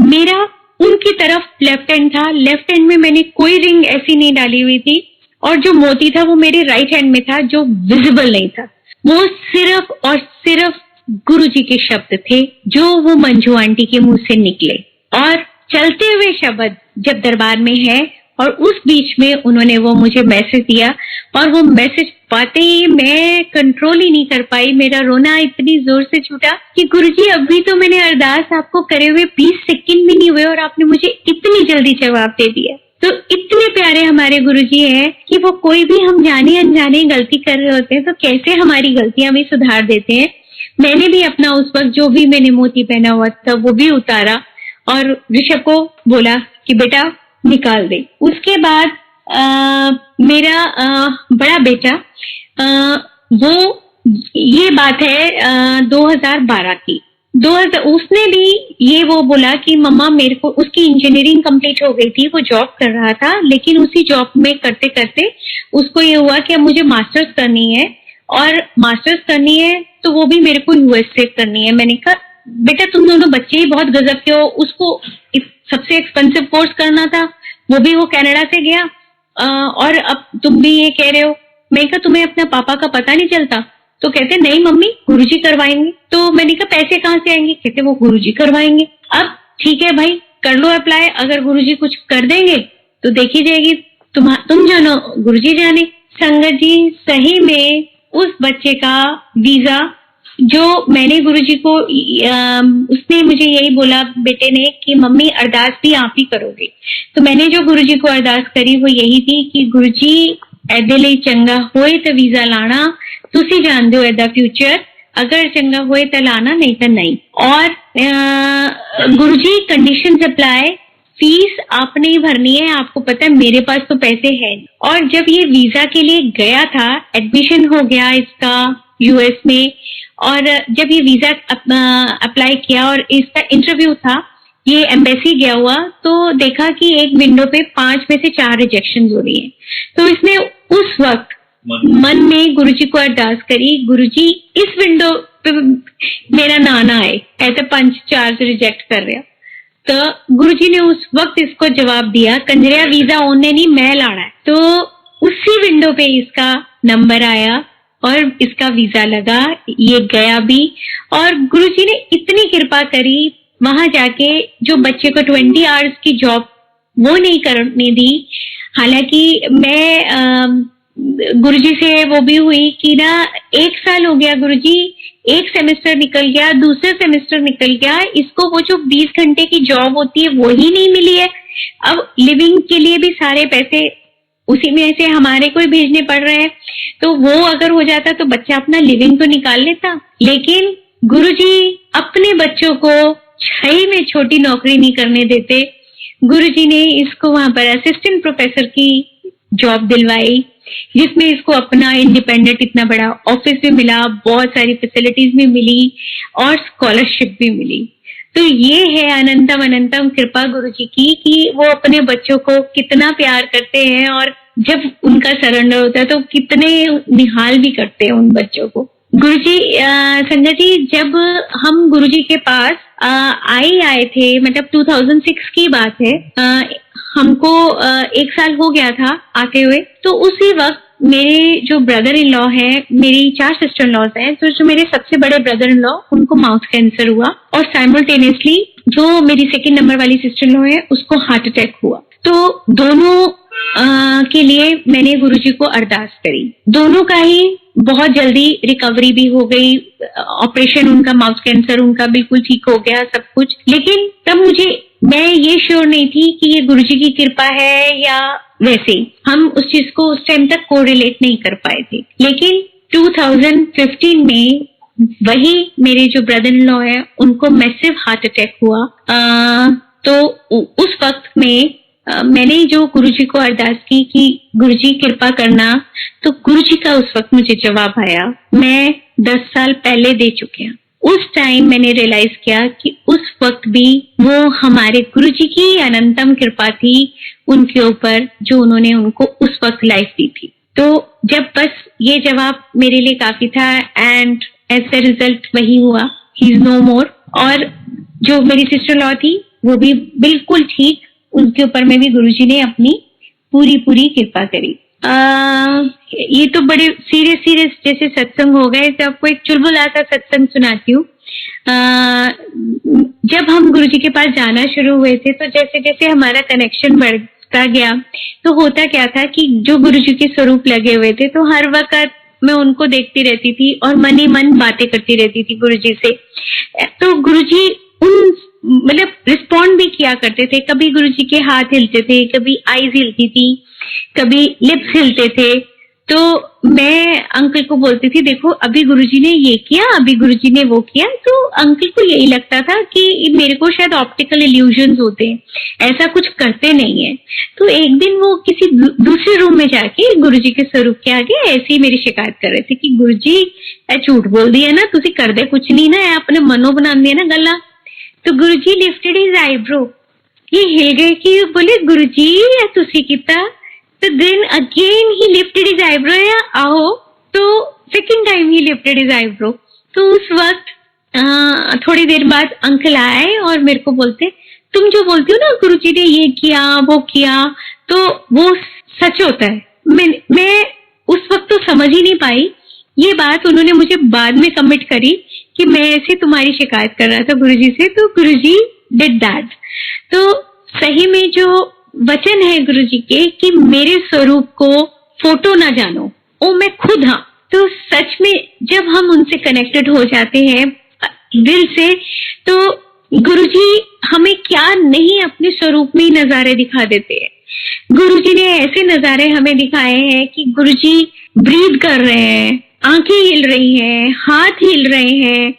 मेरा उनकी तरफ लेफ्ट हैंड था, लेफ्ट हैंड में मैंने कोई रिंग ऐसी नहीं डाली हुई थी और जो मोती था वो मेरे राइट हैंड में था जो विजिबल नहीं था। वो सिर्फ और सिर्फ गुरुजी के शब्द थे जो वो मंजू आंटी के मुंह से निकले और चलते हुए शब्द जब दरबार में है और उस बीच में उन्होंने वो मुझे मैसेज दिया और वो मैसेज पाते ही मैं कंट्रोल ही नहीं कर पाई। मेरा रोना इतनी जोर से छूटा कि गुरुजी अभी तो मैंने अरदास आपको करे हुए 20 सेकंड भी नहीं हुए और आपने मुझे इतनी जल्दी जवाब दे दिया। तो इतने प्यारे हमारे गुरुजी हैं कि वो कोई भी हम जाने अनजाने गलती कर रहे होते हैं तो कैसे हमारी गलतियां भी सुधार देते हैं। मैंने भी अपना उस वक्त जो भी मैंने मोती पहना हुआ था वो भी उतारा और ऋषभ को बोला कि बेटा निकाल दे। उसके बाद मेरा बड़ा बेटा वो ये बात है 2012 की, उसने भी ये वो बोला कि मम्मा मेरे को, उसकी इंजीनियरिंग कंप्लीट हो गई थी, वो जॉब कर रहा था लेकिन उसी जॉब में करते करते उसको ये हुआ कि अब मुझे मास्टर्स करनी है और मास्टर्स करनी है तो वो भी मेरे को यूएस से करनी है। मैंने कहा बेटा तुम दोनों बच्चे ही बहुत गजब के हो, उसको सबसे एक्सपेंसिव कोर्स करना था, वो भी वो कनाडा से गया और अब तुम भी ये कह रहे हो। मैं कहा तुम्हें अपना पापा का पता नहीं चलता? तो कहते नहीं मम्मी गुरुजी करवाएंगे। तो मैंने कहा पैसे कहाँ से आएंगे? कहते वो गुरुजी करवाएंगे। अब ठीक है भाई कर लो अप्लाई, अगर गुरुजी कुछ कर देंगे तो देखी जाएगी, तुम जानो गुरुजी जाने। संगत जी सही में उस बच्चे का वीजा जो मैंने गुरुजी को उसने मुझे यही बोला बेटे ने कि मम्मी अरदास भी आप ही करोगे। तो मैंने जो गुरुजी को अरदास करी वो यही थी कि गुरुजी एदे लिए चंगा होए तो वीजा लाना, तुसी जानते हो एदा फ्यूचर, अगर चंगा होए तो लाना नहीं तो नहीं। और गुरुजी कंडीशन अप्लाई, फीस आपने ही भरनी है, आपको पता है मेरे पास तो पैसे हैं। और जब ये वीजा के लिए गया था, एडमिशन हो गया इसका यूएस में और जब ये वीजा अप्लाई किया और इसका इंटरव्यू था, ये एम्बेसी गया हुआ तो देखा कि एक विंडो पे 5 में से 4 रिजेक्शन हो रही है। तो इसने उस वक्त मन में गुरुजी को अरदास करी, गुरुजी इस विंडो पे मेरा नाना आए, ऐसे 5-4 रिजेक्ट कर रहा। तो गुरुजी ने उस वक्त इसको जवाब दिया कंजरिया वीजा ओने नहीं मैं लाना है। तो उसी विंडो पे इसका नंबर आया और इसका वीजा लगा, ये गया भी। और गुरुजी ने इतनी कृपा करी वहां जाके जो बच्चे को 20 आवर्स की जॉब वो नहीं करने दी। हालांकि मैं गुरुजी से वो भी हुई कि ना 1 साल हो गया गुरुजी, एक सेमेस्टर निकल गया, दूसरा सेमेस्टर निकल गया, इसको वो जो 20 घंटे की जॉब होती है वो ही नहीं मिली है। अब लिविंग के लिए भी सारे पैसे उसी में से हमारे को ही भेजने पड़ रहे हैं, तो वो अगर हो जाता तो बच्चा अपना लिविंग तो निकाल लेता। लेकिन गुरुजी अपने बच्चों को सही में छोटी नौकरी नहीं करने देते। गुरुजी ने इसको वहां पर असिस्टेंट प्रोफेसर की जॉब दिलवाई जिसमें इसको अपना इंडिपेंडेंट इतना बड़ा ऑफिस भी मिला, बहुत सारी फैसिलिटीज भी मिली और स्कॉलरशिप भी मिली। तो ये है अनंतम कृपा गुरुजी की कि वो अपने बच्चों को कितना प्यार करते हैं और जब उनका सरेंडर होता है तो कितने निहाल भी करते हैं उन बच्चों को। गुरुजी संजय जी जब हम गुरुजी के पास आए थे, मतलब 2006 की बात है, हमको 1 साल हो गया था आते हुए। तो उसी वक्त मेरे जो ब्रदर इन लॉ है, मेरी 4 सिस्टर इन लॉज हैं, तो जो मेरे सबसे बड़े ब्रदर इन लॉ उनको माउथ कैंसर हुआ और साइमल्टेनियसली जो मेरी 2nd नंबर वाली सिस्टर इन लॉ है उसको हार्ट अटैक हुआ। तो दोनों के लिए मैंने गुरुजी को अरदास करी। दोनों का ही बहुत जल्दी रिकवरी भी हो गई, ऑपरेशन उनका, माउथ कैंसर उनका बिल्कुल ठीक हो गया सब कुछ। लेकिन तब मैं ये श्योर नहीं थी कि ये गुरुजी की कृपा है या वैसे, हम उस चीज को उस टाइम तक कोरिलेट नहीं कर पाए थे। लेकिन 2015 में वही मेरे जो ब्रदर इन लॉ है उनको मैसिव हार्ट अटैक हुआ। तो उस वक्त में मैंने जो गुरुजी को अरदास की कि गुरुजी कृपा करना, तो गुरुजी का उस वक्त मुझे जवाब आया। मैं 10 साल पहले दे चुके हैं। उस टाइम मैंने रियलाइज किया कि उस वक्त भी वो हमारे गुरुजी की अनंतम कृपा थी उनके ऊपर, जो उन्होंने उनको उस वक्त लाइफ दी थी। तो जब बस ये जवाब मेरे लिए काफी था, एंड एज अ रिजल्ट वही हुआ, ही इज नो मोर। और जो मेरी सिस्टर लॉ थी वो भी बिल्कुल ठीक, उनके ऊपर में भी गुरुजी ने अपनी पूरी कृपा करी। ये तो बड़े सीरियस जैसे सत्संग हो गए, तो आपको एक चुलबुला सा सत्संग सुनाती हूँ। जब हम गुरुजी के पास जाना शुरू हुए थे, तो जैसे जैसे हमारा कनेक्शन बढ़ता गया, तो होता क्या था कि जो गुरुजी के स्वरूप लगे हुए थे, तो हर वक्त मैं उनको देखती रहती थी और मन ही मन बातें करती रहती थी गुरुजी से। तो गुरुजी उन मतलब रिस्पॉन्ड भी किया करते थे। कभी गुरुजी के हाथ हिलते थे, कभी आईज हिलती थी, कभी लिप्स हिलते थे। तो मैं अंकल को बोलती थी, देखो अभी गुरुजी ने ये किया, अभी गुरुजी ने वो किया। तो अंकल को यही लगता था कि मेरे को शायद ऑप्टिकल इल्यूजन्स होते हैं, ऐसा कुछ करते नहीं है। तो एक दिन वो किसी दूसरे रूम में जाके गुरुजी के स्वरूप के आगे ऐसे ही मेरी शिकायत कर रहे थे कि गुरुजी झूठ बोल दिया ना, तुसी कर दे कुछ नहीं ना, अपने मनो बना दिया ना गला। तो गुरुजी लिफ्टेड हिज आईब्रो, ये हिल गए कि बोले गुरुजी या तुसी किता। तो then again he lifted his eyebrow, या आओ। तो second time he lifted his eyebrow. तो उस वक्त थोड़ी देर बाद अंकल आए और मेरे को बोलते, तुम जो बोलती हो ना गुरुजी ने ये किया वो किया, तो वो सच होता है। मैं उस वक्त तो समझ ही नहीं पाई ये बात। उन्होंने मुझे बाद में कमिट करी कि मैं ऐसे तुम्हारी शिकायत कर रहा था गुरुजी से, तो गुरुजी डिड दैट। तो सही में जो वचन है गुरुजी के कि मेरे स्वरूप को फोटो ना जानो, ओ मैं खुद हाँ। तो सच में जब हम उनसे कनेक्टेड हो जाते हैं दिल से, तो गुरुजी हमें क्या नहीं अपने स्वरूप में ही नजारे दिखा देते हैं। गुरुजी ने ऐसे नजारे हमें दिखाए हैं कि गुरुजी ब्रीथ कर रहे हैं, आंखें हिल रही हैं, हाथ हिल रहे हैं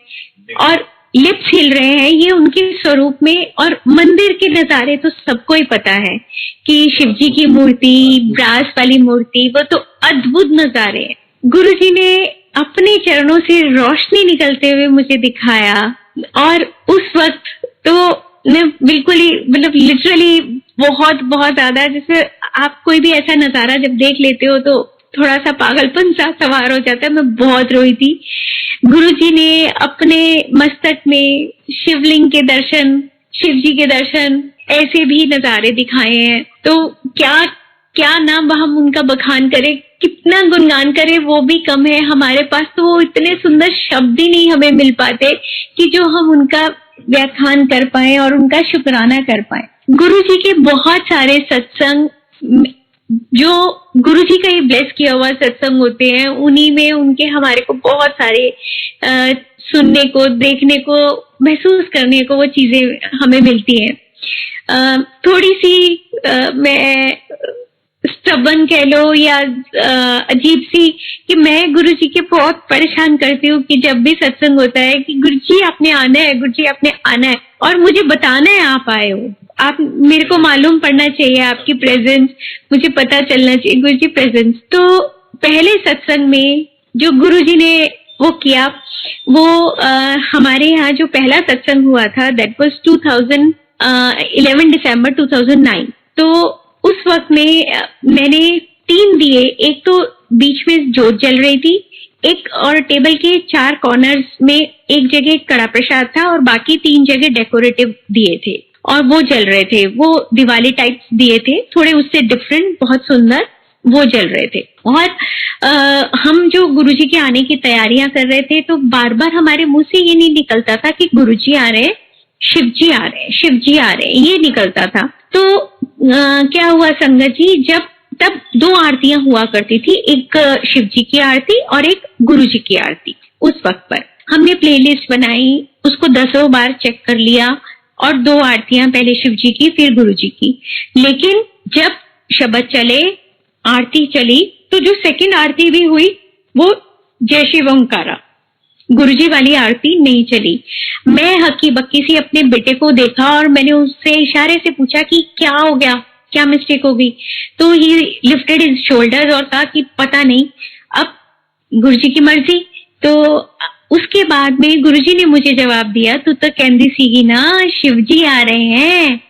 और लिप्स हिल रहे हैं, ये उनके स्वरूप में। और मंदिर के नजारे तो सबको ही पता है कि शिवजी की मूर्ति, ब्रास वाली मूर्ति, वो तो अद्भुत नजारे हैं। गुरुजी ने अपने चरणों से रोशनी निकलते हुए मुझे दिखाया, और उस वक्त तो मैं बिल्कुल ही मतलब लिटरली बहुत ज्यादा, जैसे आप कोई भी ऐसा नजारा जब देख लेते हो तो थोड़ा सा पागलपन सा सवार हो जाता है। मैं बहुत रोई थी। गुरुजी ने अपने मस्तक में शिवलिंग के दर्शन, शिवजी के दर्शन, ऐसे भी नजारे दिखाए हैं। तो क्या नाम हम उनका बखान करें, कितना गुणगान करें, वो भी कम है हमारे पास। तो वो इतने सुंदर शब्द ही नहीं हमें मिल पाते कि जो हम उनका व्याख्यान कर पाए और उनका शुक्राना कर पाए। गुरुजी के बहुत सारे सत्संग जो गुरुजी का ही ब्लेस किया हुआ सत्संग होते हैं, उन्हीं में उनके हमारे को बहुत सारे सुनने को, देखने को, महसूस करने को वो चीजें हमें मिलती हैं। थोड़ी सी मैं स्टबन कह लो या अजीब सी, कि मैं गुरुजी के बहुत परेशान करती हूँ कि जब भी सत्संग होता है कि गुरुजी आपने आना है, गुरुजी आपने आना है, और मुझे बताना है आप आए हो, आप मेरे को मालूम पड़ना चाहिए आपकी प्रेजेंस, मुझे पता चलना चाहिए गुरुजी प्रेजेंस। तो पहले सत्संग में जो गुरुजी ने वो किया, वो हमारे यहाँ जो पहला सत्संग हुआ था, दैट वाज 11 दिसंबर 2009। तो उस वक्त में मैंने 3 दिए, एक तो बीच में जोत जल रही थी, एक और टेबल के 4 कॉर्नर्स में एक जगह कड़ा प्रसाद था और बाकी 3 जगह डेकोरेटिव दिए थे और वो जल रहे थे। वो दिवाली टाइप दिए थे, थोड़े उससे डिफरेंट, बहुत सुंदर वो जल रहे थे। और हम जो गुरुजी के आने की तैयारियां कर रहे थे, तो बार बार हमारे मुंह से ये नहीं निकलता था कि गुरुजी आ रहे हैं, शिवजी आ रहे हैं, शिवजी आ रहे हैं, ये निकलता था। तो क्या हुआ संगत जी, जब तब 2 आरतियां हुआ करती थी, एक शिव जी की आरती और एक गुरु जी की आरती। उस वक्त पर हमने प्लेलिस्ट बनाई, उसको 10 बार चेक कर लिया और 2 आरतियां, पहले शिव जी की फिर गुरु जी की। लेकिन जब शब्द चले, आरती चली, तो जो सेकंड आरती भी हुई वो जय शिव ओंकारा, गुरुजी वाली आरती नहीं चली। मैं हक्की बक्की सी अपने बेटे को देखा और मैंने उससे इशारे से पूछा कि क्या हो गया, क्या मिस्टेक हो गई। तो ही लिफ्टेड हिज शोल्डर्स और कहा कि पता नहीं, अब गुरुजी की मर्जी। तो उसके बाद में गुरुजी ने मुझे जवाब दिया, तू तो कहती सीगी ना शिवजी आ रहे हैं,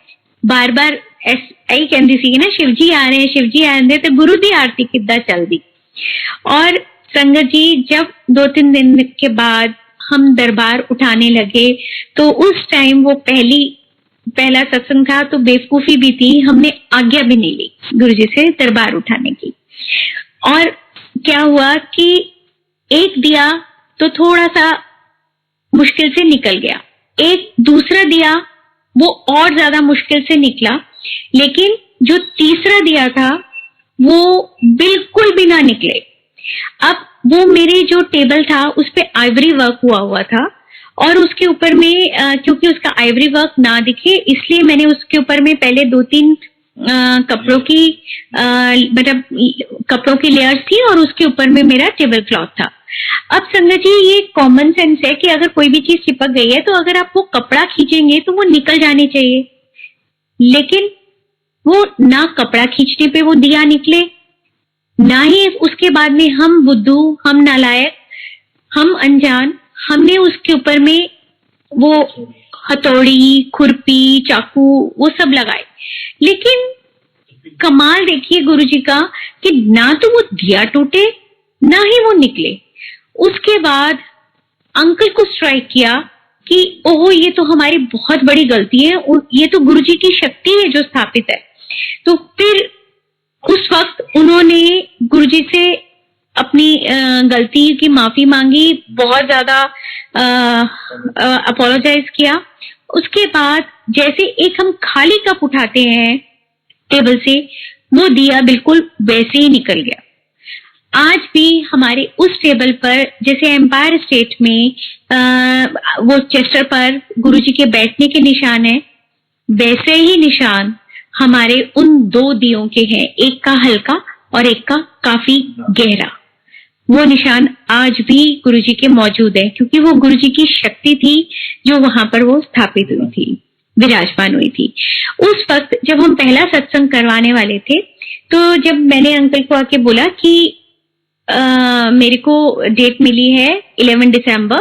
बार बार ऐसी कहती सीगी ना शिवजी आ रहे हैं, शिवजी आ रहे हैं, तो गुरु दी आरती किद्दां चलदी। और संगत जी, जब 2-3 दिन के बाद हम दरबार उठाने लगे, तो उस टाइम वो पहला सत्संग था, तो बेवकूफी भी थी, हमने आज्ञा भी नहीं ली गुरुजी से दरबार उठाने की। और क्या हुआ कि एक दिया तो थोड़ा सा मुश्किल से निकल गया, एक दूसरा दिया वो और ज्यादा मुश्किल से निकला, लेकिन जो तीसरा दिया था वो बिल्कुल भी ना निकले। अब वो मेरे जो टेबल था उस पे आइवरी वर्क हुआ था और उसके ऊपर में क्योंकि उसका आइवरी वर्क ना दिखे, इसलिए मैंने उसके ऊपर में पहले 2-3 कपड़ों की मतलब कपड़ों की लेयर्स थी और उसके ऊपर में मेरा टेबल क्लॉथ था। अब संगत जी, ये कॉमन सेंस है कि अगर कोई भी चीज चिपक गई है तो अगर आप वो कपड़ा खींचेंगे तो वो निकल जानी चाहिए, लेकिन वो ना कपड़ा खींचने पे वो दिया निकले, ना ही उसके बाद में हम बुद्धू, हम नालायक, हम अनजान, हमने उसके ऊपर में वो हथौड़ी, खुरपी, चाकू वो सब लगाए। लेकिन कमाल देखिए गुरुजी का कि ना तो वो दिया टूटे ना ही वो निकले। उसके बाद अंकल को स्ट्राइक किया कि ओहो, ये तो हमारी बहुत बड़ी गलती है, ये तो गुरुजी की शक्ति है जो स्थापित है। तो फिर उस वक्त उन्होंने गुरुजी से अपनी गलती की माफी मांगी, बहुत ज्यादा अपोलोजाइज किया। उसके बाद जैसे एक हम खाली कप उठाते हैं टेबल से, वो दिया बिल्कुल वैसे ही निकल गया। आज भी हमारे उस टेबल पर, जैसे एम्पायर स्टेट में वो चेस्टर पर गुरुजी के बैठने के निशान है, वैसे ही निशान हमारे उन 2 दियों के हैं, एक का हल्का और एक का काफी गहरा। वो निशान आज भी गुरुजी के मौजूद है, क्योंकि वो गुरुजी की शक्ति थी जो वहां पर वो स्थापित हुई थी, विराजमान हुई थी। उस वक्त जब हम पहला सत्संग करवाने वाले थे, तो जब मैंने अंकल को आके बोला कि मेरे को डेट मिली है 11 दिसंबर,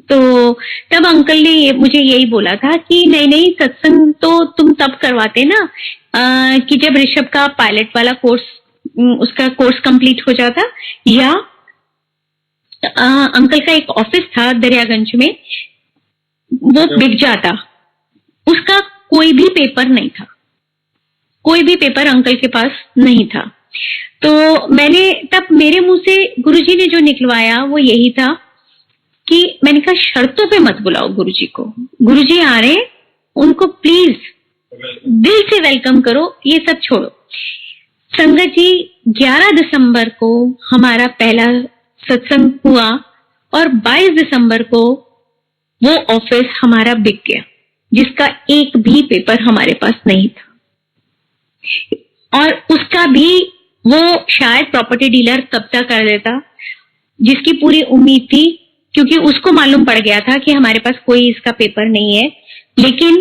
तो तब अंकल ने मुझे यही बोला था कि नहीं सत्संग तो तुम तब करवाते ना कि जब ऋषभ का पायलट वाला कोर्स, उसका कोर्स कंप्लीट हो जाता, या अंकल का एक ऑफिस था दरियागंज में, वो बिक जाता, उसका कोई भी पेपर नहीं था, कोई भी पेपर अंकल के पास नहीं था। तो मैंने तब मेरे मुंह से गुरुजी ने जो निकलवाया वो यही था कि मैंने कहा शर्तों पे मत बुलाओ गुरुजी को, गुरुजी आ रहे हैं, उनको प्लीज दिल से वेलकम करो, ये सब छोड़ो। संगत जी, 11 दिसंबर को हमारा पहला सत्संग हुआ और 22 दिसंबर को वो ऑफिस हमारा बिक गया, जिसका एक भी पेपर हमारे पास नहीं था, और उसका भी वो शायद प्रॉपर्टी डीलर कब्जा कर देता, जिसकी पूरी उम्मीद थी, क्योंकि उसको मालूम पड़ गया था कि हमारे पास कोई इसका पेपर नहीं है। लेकिन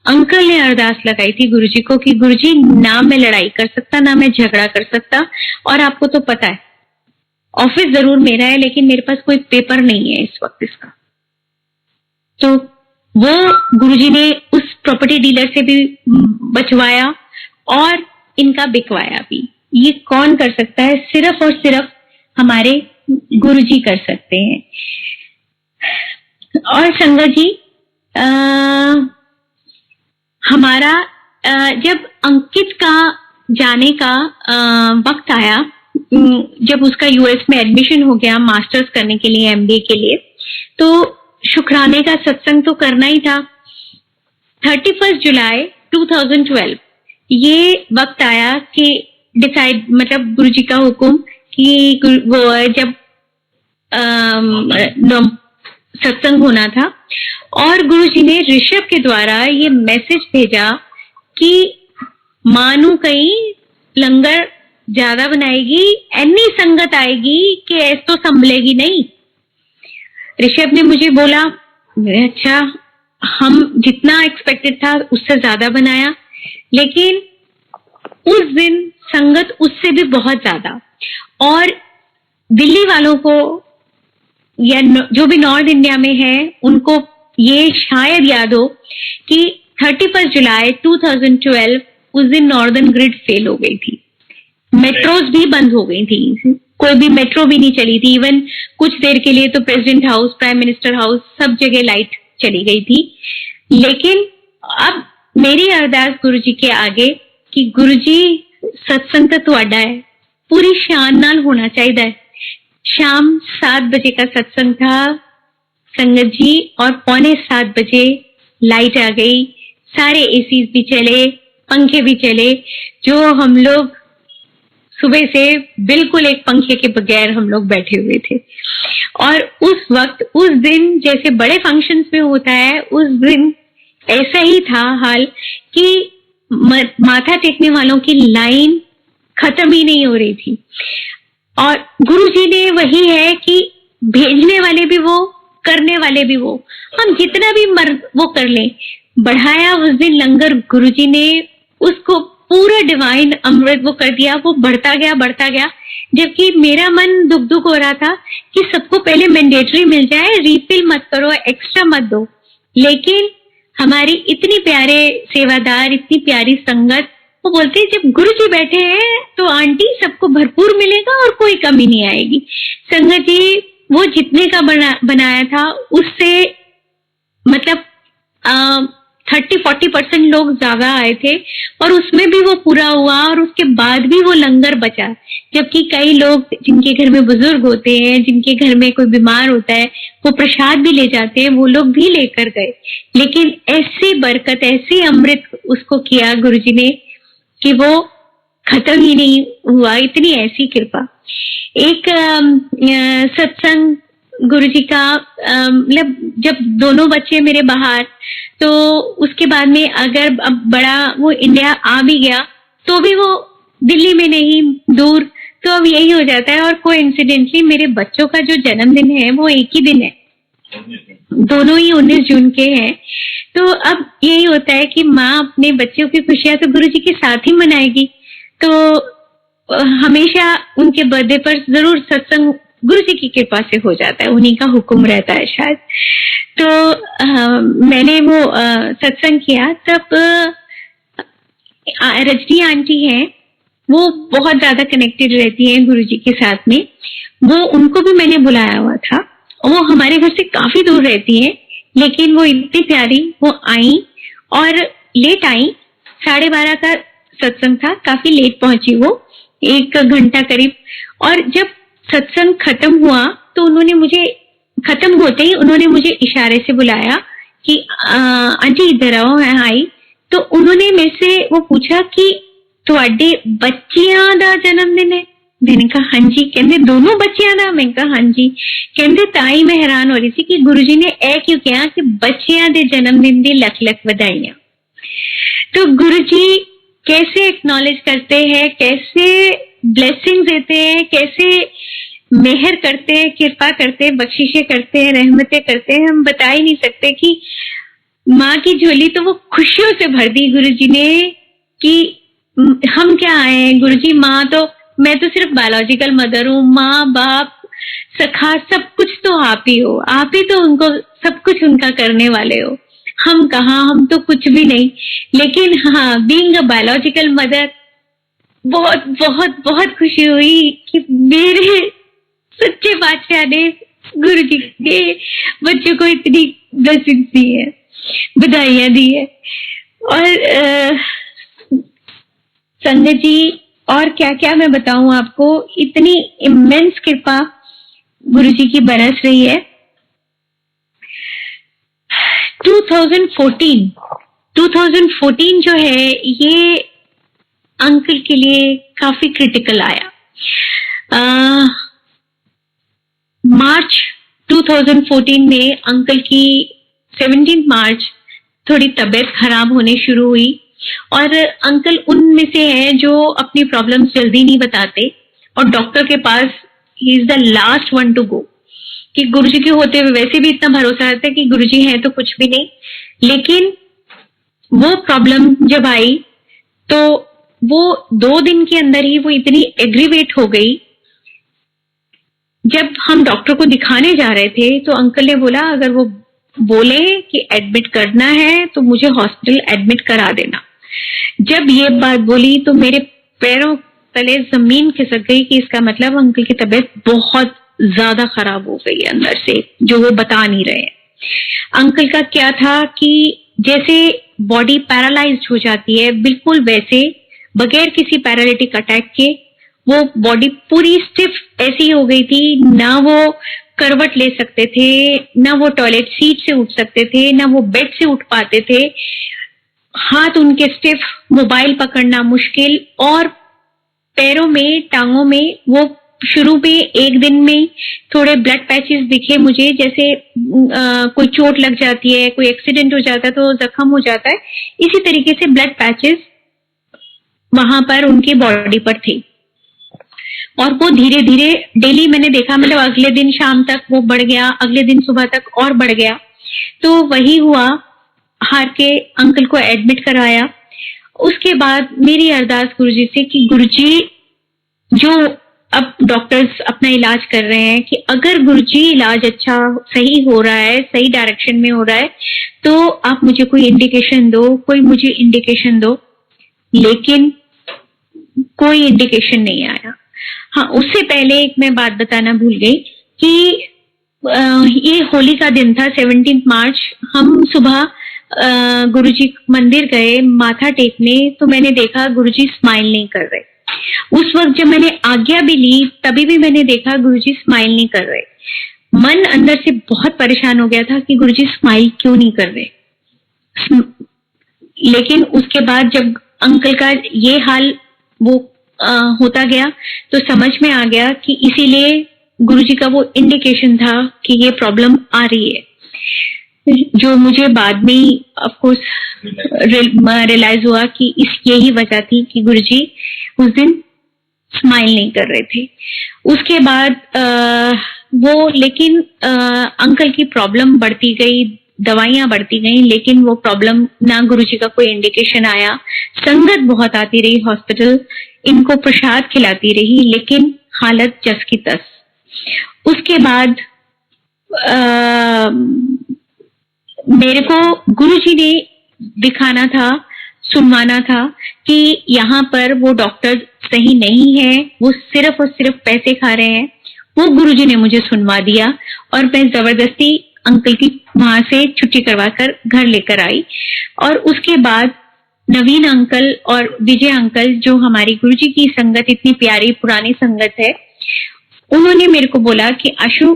अंकल ने अरदास लगाई थी गुरुजी को कि गुरुजी, ना मैं लड़ाई कर सकता, ना मैं झगड़ा कर सकता, और आपको तो पता है ऑफिस जरूर मेरा है, लेकिन मेरे पास कोई पेपर नहीं है इस वक्त इसका। तो वो गुरुजी ने उस प्रॉपर्टी डीलर से भी बचवाया और इनका बिकवाया भी। ये कौन कर सकता है? सिर्फ और सिर्फ हमारे गुरुजी कर सकते हैं। और संगत जी, हमारा जब अंकित का जाने का वक्त आया, जब उसका यूएस में एडमिशन हो गया मास्टर्स करने के लिए, एमबीए के लिए, तो शुक्राने का सत्संग तो करना ही था। 31 जुलाई 2012 ये वक्त आया कि डिसाइड, मतलब गुरुजी का हुक्म कि वो जब सत्संग होना था और गुरुजी ने ऋषभ के द्वारा ये मैसेज भेजा कि मानू कहीं लंगर ज्यादा बनाएगी, ऐनी संगत आएगी कि ऐस तो संभलेगी नहीं। ऋषभ ने मुझे बोला, अच्छा, हम जितना एक्सपेक्टेड था उससे ज्यादा बनाया, लेकिन उस दिन संगत उससे भी बहुत ज्यादा। और दिल्ली वालों को या जो भी नॉर्थ इंडिया में है उनको ये शायद याद हो कि 31 जुलाई 2012 उस दिन नॉर्दर्न ग्रिड फेल हो गई थी, मेट्रोज भी बंद हो गई थी, कोई भी मेट्रो भी नहीं चली थी। इवन कुछ देर के लिए तो president house, prime minister house, सब जगह लाइट चली गई थी। लेकिन अब मेरी अरदास गुरुजी के आगे कि गुरुजी सत्संग तो तुहाडा है, पूरी शान नाल होना चाहिए। शाम 7 बजे का सत्संग था संगत जी, और 6:45 बजे लाइट आ गई, सारे एसी भी चले, पंखे भी चले, जो हम लोग सुबह से बिल्कुल एक पंखे के बगैर हम लोग बैठे हुए थे। और उस वक्त, उस दिन जैसे बड़े फंक्शंस में होता है, उस दिन ऐसा ही था हाल कि माथा टेकने वालों की लाइन खत्म ही नहीं हो रही थी। और गुरुजी ने वही है कि भेजने वाले भी वो, करने वाले भी वो, हम जितना भी वो कर लें। बढ़ाया उस दिन लंगर, गुरुजी ने उसको पूरा डिवाइन अमृत वो कर दिया, वो बढ़ता गया, जबकि मेरा मन दुख दुख हो रहा था कि सबको पहले मैंडेटरी मिल जाए, रिफिल मत करो, एक्स्ट्रा मत दो। लेकिन हमारी इतनी प्यारे सेवादार, इतनी प्यारी संगत, वो बोलते हैं जब गुरु जी बैठे हैं तो आंटी सबको भरपूर मिलेगा और कोई कमी नहीं आएगी। संगत जी वो जितने का बनाया था उससे मतलब 30-40% लोग ज्यादा आए थे, और उसमें भी वो पूरा हुआ, और उसके बाद भी वो लंगर बचा। जबकि कई लोग जिनके घर में बुजुर्ग होते हैं, जिनके घर में कोई बीमार होता है, वो प्रसाद भी ले जाते हैं, वो लोग भी लेकर गए। लेकिन ऐसी बरकत, ऐसी अमृत उसको किया गुरुजी ने कि वो खत्म ही नहीं हुआ। इतनी ऐसी कृपा। एक सत्संग गुरुजी का मतलब जब दोनों बच्चे मेरे बाहर, तो उसके बाद में अगर अब बड़ा वो इंडिया आ भी गया तो भी वो दिल्ली में नहीं, दूर, तो अब यही हो जाता है। और कोइंसिडेंटली मेरे बच्चों का जो जन्मदिन है वो एक ही दिन है, दोनों ही 19 जून के हैं। तो अब यही होता है कि माँ अपने बच्चों की खुशियां तो गुरुजी के साथ ही मनाएगी। तो हमेशा उनके बर्थडे पर जरूर सत्संग गुरुजी की कृपा से हो जाता है, उन्हीं का हुक्म रहता है शायद। तो मैंने वो सत्संग किया, तब रजनी आंटी हैं, वो बहुत ज्यादा कनेक्टेड रहती हैं गुरुजी के साथ में। वो उनको भी मैंने बुलाया हुआ था, वो हमारे घर से काफी दूर रहती हैं, लेकिन वो इतनी प्यारी, वो आई और लेट आई। 12:30 का सत्संग था, काफी लेट पहुंची वो, 1 घंटा करीब। और जब सत्संग खत्म हुआ तो उन्होंने मुझे, खत्म होते ही उन्होंने मुझे इशारे से बुलाया कि आंटी इधर आओ, मैं आई। तो उन्होंने मेरे से वो पूछा कि तुहाडे बच्चियां दा जन्मदिन है? मैंने कहा हाँ जी। कहते दोनों बच्चियां दा? मैंने कहा हाँ जी। कहते ताई मैं हैरान हो रही थी कि गुरुजी ने ऐ क्यों कहा कि बच्चियां दे जन्मदिन दी लख लख बधाइयां। तो गुरुजी कैसे एक्नॉलेज करते हैं, कैसे ब्लेसिंग देते हैं, कैसे मेहर करते हैं, कृपा करते हैं, बख्शिशें करते हैं, रहमतें करते हैं, हम बता ही नहीं सकते। कि माँ की झोली तो वो खुशियों से भर दी गुरुजी ने कि हम क्या आए हैं गुरुजी। माँ तो, मैं तो सिर्फ बायोलॉजिकल मदर हूँ, माँ बाप सखा सब कुछ तो आप ही हो, आप ही तो उनको सब कुछ उनका करने वाले हो। हम कहाँ, हम तो कुछ भी नहीं। लेकिन हाँ, बीइंग अ बायोलॉजिकल मदर बहुत बहुत बहुत खुशी हुई कि मेरे सच्चे बादशाह ने गुरुजी के बच्चों को इतनी ब्लेसिंग दी है, बधाइयां दी है। और संगत जी और क्या क्या मैं बताऊं आपको, इतनी इमेंस कृपा गुरुजी की बरस रही है। 2014 जो है, ये अंकल के लिए काफी क्रिटिकल आया। मार्च 2014 में अंकल की 17 मार्च थोड़ी तबीयत खराब होने शुरू हुई और अंकल उनमें से हैं जो अपनी प्रॉब्लम्स जल्दी नहीं बताते और डॉक्टर के पास ही is the last one to go, कि गुरुजी के होते हुए वैसे भी इतना भरोसा रहता है कि गुरुजी हैं तो कुछ भी नहीं, लेकिन वो प्रॉब्लम जब आई तो वो 2 दिन के अंदर ही वो इतनी एग्रीवेट हो गई। जब हम डॉक्टर को दिखाने जा रहे थे तो अंकल ने बोला अगर वो बोले कि एडमिट करना है तो मुझे हॉस्पिटल एडमिट करा देना। जब ये बात बोली तो मेरे पैरों तले जमीन खिसक गई कि इसका मतलब अंकल की तबीयत बहुत ज्यादा खराब हो गई है अंदर से, जो वो बता नहीं रहे हैं। अंकल का क्या था कि जैसे बॉडी पैरालाइज्ड हो जाती है, बिल्कुल वैसे बगैर किसी पैरालिटिक अटैक के वो बॉडी पूरी स्टिफ ऐसी हो गई थी, ना वो करवट ले सकते थे, ना वो टॉयलेट सीट से उठ सकते थे, ना वो बेड से उठ पाते थे, हाथ उनके स्टिफ, मोबाइल पकड़ना मुश्किल और पैरों में टांगों में वो शुरू में एक दिन में थोड़े ब्लड पैचेस दिखे मुझे, जैसे कोई चोट लग जाती है, कोई एक्सीडेंट हो जाता है तो जख्म हो जाता है, इसी तरीके से ब्लड पैचेस वहां पर उनकी बॉडी पर थे और वो धीरे धीरे डेली मैंने देखा, मतलब अगले दिन शाम तक वो बढ़ गया, अगले दिन सुबह तक और बढ़ गया। तो वही हुआ, हार के अंकल को एडमिट कराया। उसके बाद मेरी अरदास गुरुजी से कि गुरुजी जो अब डॉक्टर्स अपना इलाज कर रहे हैं कि अगर गुरुजी इलाज अच्छा सही हो रहा है, सही डायरेक्शन में हो रहा है तो आप मुझे कोई इंडिकेशन दो, कोई मुझे इंडिकेशन दो, लेकिन कोई इंडिकेशन नहीं आया। हाँ, उससे पहले एक मैं बात बताना भूल गई कि ये होली का दिन था 17 मार्च। हम सुबह गुरुजी मंदिर गए माथा टेकने तो मैंने देखा गुरुजी स्माइल नहीं कर रहे। उस वक्त जब मैंने आज्ञा भी ली तभी भी मैंने देखा गुरुजी स्माइल नहीं कर रहे। मन अंदर से बहुत परेशान हो गया था कि गुरुजी स्माइल क्यों नहीं कर रहे। लेकिन उसके बाद जब अंकल का ये हाल वो होता गया तो समझ में आ गया कि इसीलिए गुरुजी का वो इंडिकेशन था कि ये प्रॉब्लम आ रही है, जो मुझे बाद में ऑफ कोर्स रियलाइज हुआ कि इस यही वजह थी कि गुरुजी उस दिन स्माइल नहीं कर रहे थे। उसके बाद वो लेकिन अंकल की प्रॉब्लम बढ़ती गई, दवाइयां बढ़ती गई, लेकिन वो प्रॉब्लम ना गुरुजी का कोई इंडिकेशन आया। संगत बहुत आती रही हॉस्पिटल, इनको प्रसाद खिलाती रही, लेकिन हालत जस की तस। उसके बाद मेरे को गुरुजी ने दिखाना था, सुनवाना था कि यहाँ पर वो डॉक्टर सही नहीं है, वो सिर्फ और सिर्फ पैसे खा रहे हैं। वो गुरुजी ने मुझे सुनवा दिया और मैं जबरदस्ती अंकल की वहां से छुट्टी करवा कर घर लेकर आई। और उसके बाद नवीन अंकल और विजय अंकल, जो हमारी गुरुजी की संगत इतनी प्यारी पुरानी संगत है, उन्होंने मेरे को बोला कि आशु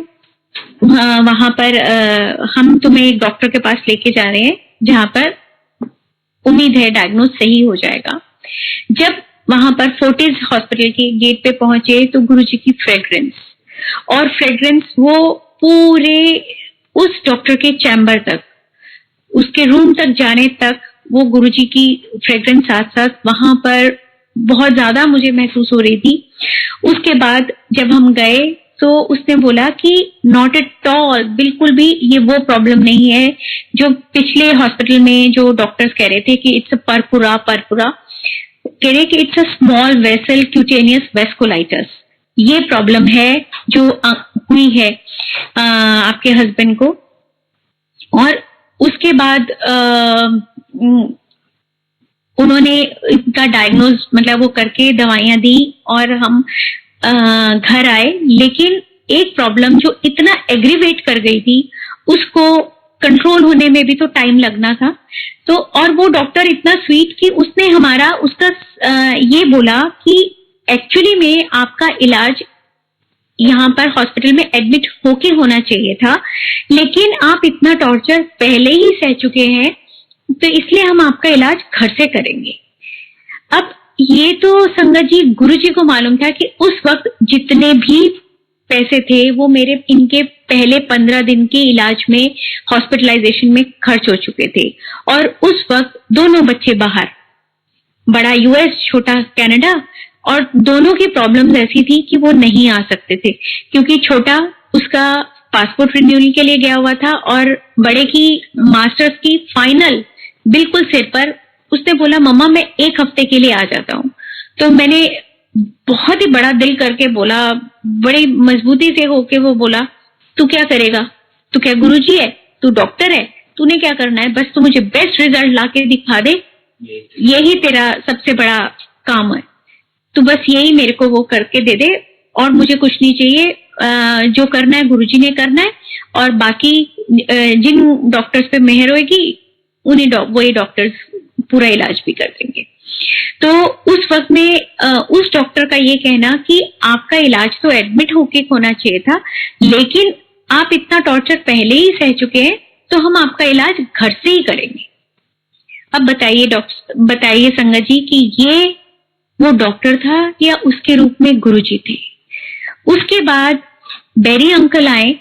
वहां पर हम तुम्हें एक डॉक्टर के पास लेके जा रहे हैं जहां पर उम्मीद है डायग्नोज सही हो जाएगा। जब वहां पर फोर्टिस हॉस्पिटल के गेट पे पहुंचे तो गुरुजी की फ्रेग्रेंस और फ्रेग्रेंस वो पूरे उस डॉक्टर के चैम्बर तक, उसके रूम तक जाने तक वो गुरुजी की फ्रेग्रेंस साथ साथ वहां पर बहुत ज्यादा मुझे महसूस हो रही थी। उसके बाद जब हम गए तो उसने बोला कि नॉट एट ऑल, बिल्कुल भी ये वो प्रॉब्लम नहीं है जो पिछले हॉस्पिटल में जो डॉक्टर्स कह रहे थे कि इट्स अ परपुरा कह रहे कि it's a small vessel cutaneous vasculitis. ये प्रॉब्लम है जो हुई है आपके हस्बैंड को। और उसके बाद उन्होंने इनका डायग्नोज मतलब वो करके दवाइयां दी और हम घर आए। लेकिन एक प्रॉब्लम जो इतना एग्रीवेट कर गई थी उसको कंट्रोल होने में भी तो टाइम लगना था। तो और वो डॉक्टर इतना स्वीट कि उसने हमारा उसका ये बोला कि एक्चुअली में आपका इलाज यहाँ पर हॉस्पिटल में एडमिट होके होना चाहिए था, लेकिन आप इतना टॉर्चर पहले ही सह चुके हैं तो इसलिए हम आपका इलाज घर से करेंगे। अब ये तो संगत जी गुरु जी को मालूम था कि उस वक्त जितने भी पैसे थे वो मेरे इनके पहले 15 दिन के इलाज में, हॉस्पिटलाइजेशन में खर्च हो चुके थे। और उस वक्त दोनों बच्चे बाहर, बड़ा यूएस, छोटा कनाडा, और दोनों की प्रॉब्लम्स ऐसी थी कि वो नहीं आ सकते थे, क्योंकि छोटा उसका पासपोर्ट रिन्यूअल के लिए गया हुआ था और बड़े की मास्टर्स की फाइनल बिल्कुल सिर पर। उसने बोला मम्मा मैं 1 हफ्ते के लिए आ जाता हूँ। तो मैंने बहुत ही बड़ा दिल करके बोला, बड़ी मजबूती से होके वो बोला तू क्या करेगा, तू क्या गुरुजी है, तू डॉक्टर है, तूने क्या करना है, बस तू मुझे बेस्ट रिजल्ट लाके दिखा दे, यही तेरा सबसे बड़ा काम है, तू बस यही मेरे को वो करके दे दे और मुझे कुछ नहीं चाहिए, जो करना है गुरुजी ने करना है और बाकी जिन डॉक्टर्स पे मेहर होगी उन्हीं वही डॉक्टर्स पूरा इलाज भी कर देंगे। तो उस वक्त में उस डॉक्टर का ये कहना कि आपका इलाज तो एडमिट होके होना चाहिए था, लेकिन आप इतना टॉर्चर पहले ही सह चुके हैं तो हम आपका इलाज घर से ही करेंगे। अब बताइए डॉक्टर, बताइए संगत जी कि ये वो डॉक्टर था या उसके रूप में गुरुजी थे। उसके बाद बेरी अंकल आए,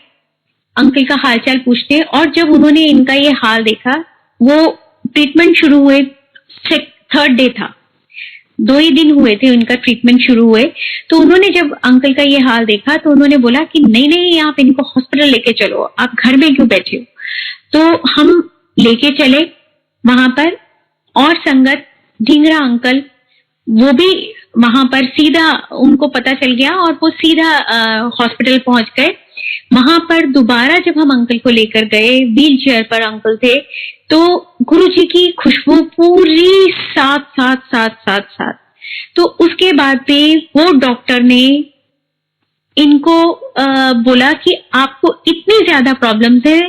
अंकल का हालचाल पूछते, और जब उन्होंने इनका ये हाल देखा, वो ट्रीटमेंट शुरू हुए 3rd डे था, 2 ही दिन हुए थे इनका ट्रीटमेंट शुरू हुए। तो उन्होंने जब अंकल का ये हाल देखा तो उन्होंने बोला कि नहीं नहीं आप इनको हॉस्पिटल लेके चलो, आप घर में क्यों बैठे हो। तो हम लेके चले वहां पर, और संगत ढींगरा अंकल वो भी वहां पर सीधा उनको पता चल गया और वो सीधा हॉस्पिटल पहुंच गए। वहां पर दोबारा जब हम अंकल को लेकर गए, व्हील चेयर पर अंकल थे, तो गुरुजी की खुशबू पूरी साथ। तो उसके बाद में वो डॉक्टर ने इनको बोला कि आपको इतनी ज्यादा प्रॉब्लम्स है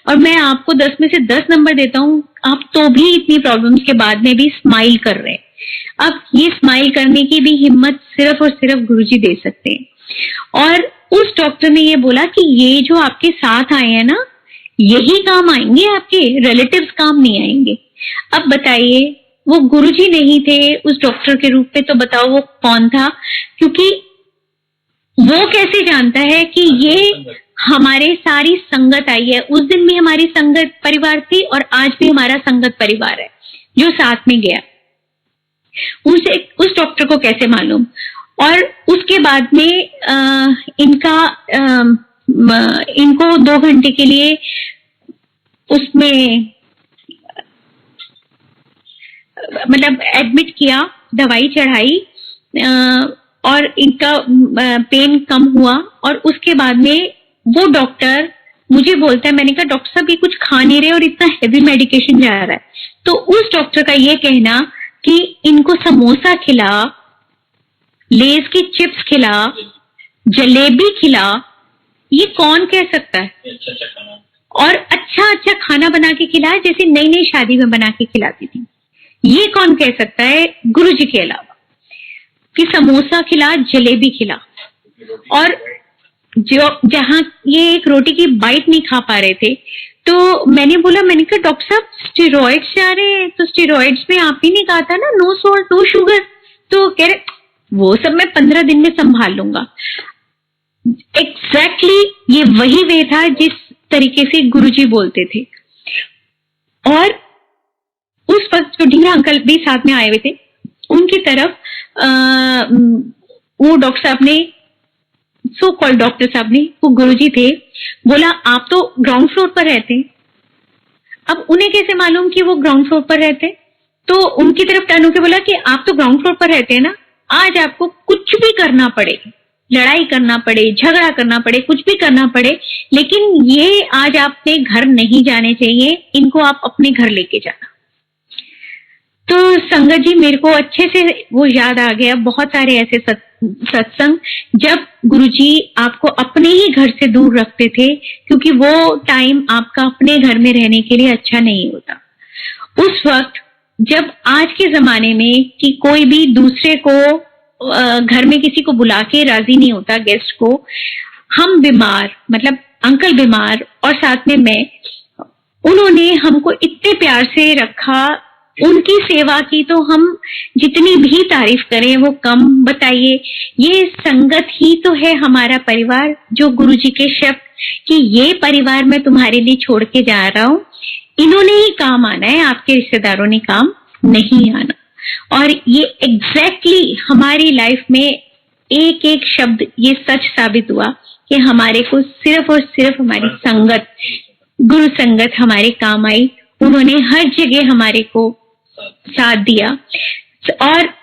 और मैं आपको 10 में से 10 नंबर देता हूं, आप तो भी इतनी प्रॉब्लम्स के बाद में भी स्माइल कर रहे हैं। अब ये स्माइल करने की भी हिम्मत सिर्फ और सिर्फ गुरुजी दे सकते हैं। और उस डॉक्टर ने ये बोला कि ये जो आपके साथ आए हैं ना, यही काम आएंगे, आपके रिलेटिव्स काम नहीं आएंगे। अब बताइए वो गुरुजी नहीं थे उस डॉक्टर के रूप में, तो बताओ वो कौन था। क्योंकि वो कैसे जानता है कि ये हमारे सारी संगत आई है। उस दिन भी हमारी संगत परिवार थी और आज भी हमारा संगत परिवार है जो साथ में गया। उसे उस डॉक्टर को कैसे मालूम। और उसके बाद में इनको 2 घंटे के लिए उसमें मतलब एडमिट किया, दवाई चढ़ाई और इनका पेन कम हुआ। और उसके बाद में वो डॉक्टर मुझे बोलता है, मैंने कहा डॉक्टर साहब ये कुछ खा नहीं रहे और इतना हेवी मेडिकेशन जा रहा है। तो उस डॉक्टर का ये कहना कि इनको समोसा खिला, लेज की चिप्स खिला, जलेबी खिला, ये कौन कह सकता है। और अच्छा खाना बना के खिलाया जैसे नई नई शादी में बना के खिलाती थी, ये कौन कह सकता है गुरुजी के अलावा कि समोसा खिला, जलेबी खिला। और जो जहां ये एक रोटी की बाइट नहीं खा पा रहे थे, तो मैंने कहा डॉक्टर साहब स्टेरॉइड्स जा रहे हैं, तो स्टेरॉइड्स में आप ही ने कहा था ना नो सॉल्ट नो शुगर। तो कह रहे वो सब मैं 15 दिन में संभाल लूंगा। एग्जैक्टली ये वही वे था जिस तरीके से गुरुजी बोलते थे। और उस वक्त जो ढींगरा अंकल भी साथ में आए हुए थे, उनकी तरफ वो डॉक्टर साहब ने, सो कॉल्ड डॉक्टर साहब ने, वो गुरुजी थे, बोला आप तो ग्राउंड फ्लोर पर रहते हैं। अब उन्हें कैसे मालूम कि वो ग्राउंड फ्लोर पर रहते। तो उनकी तरफ टर्न होकर बोला कि आप तो ग्राउंड फ्लोर पर रहते हैं ना, आज आपको कुछ भी करना पड़े, लड़ाई करना पड़े, झगड़ा करना पड़े, कुछ भी करना पड़े, लेकिन ये आज आपने घर नहीं जाने चाहिए, इनको आप अपने घर लेके जाना। तो संगत जी मेरे को अच्छे से वो याद आ गया, बहुत सारे ऐसे सत्संग जब गुरुजी आपको अपने ही घर से दूर रखते थे, क्योंकि वो टाइम आपका अपने घर में रहने के लिए अच्छा नहीं होता। उस वक्त जब आज के जमाने में कि कोई भी दूसरे को घर में किसी को बुला के राजी नहीं होता, गेस्ट को, हम बीमार, मतलब अंकल बीमार और साथ में मैं, उन्होंने हमको इतने प्यार से रखा उनकी सेवा की तो हम जितनी भी तारीफ करें वो कम। बताइए, ये संगत ही तो है हमारा परिवार, जो गुरुजी के शब्द कि ये परिवार मैं तुम्हारे लिए छोड़ के जा रहा हूँ, इन्होंने ही काम आना है, आपके रिश्तेदारों ने काम नहीं आना। और ये एग्जैक्टली हमारी लाइफ में एक एक शब्द ये सच साबित हुआ कि हमारे को सिर्फ और सिर्फ हमारी संगत, गुरु संगत हमारे काम आई। उन्होंने हर जगह हमारे को साथ दिया। और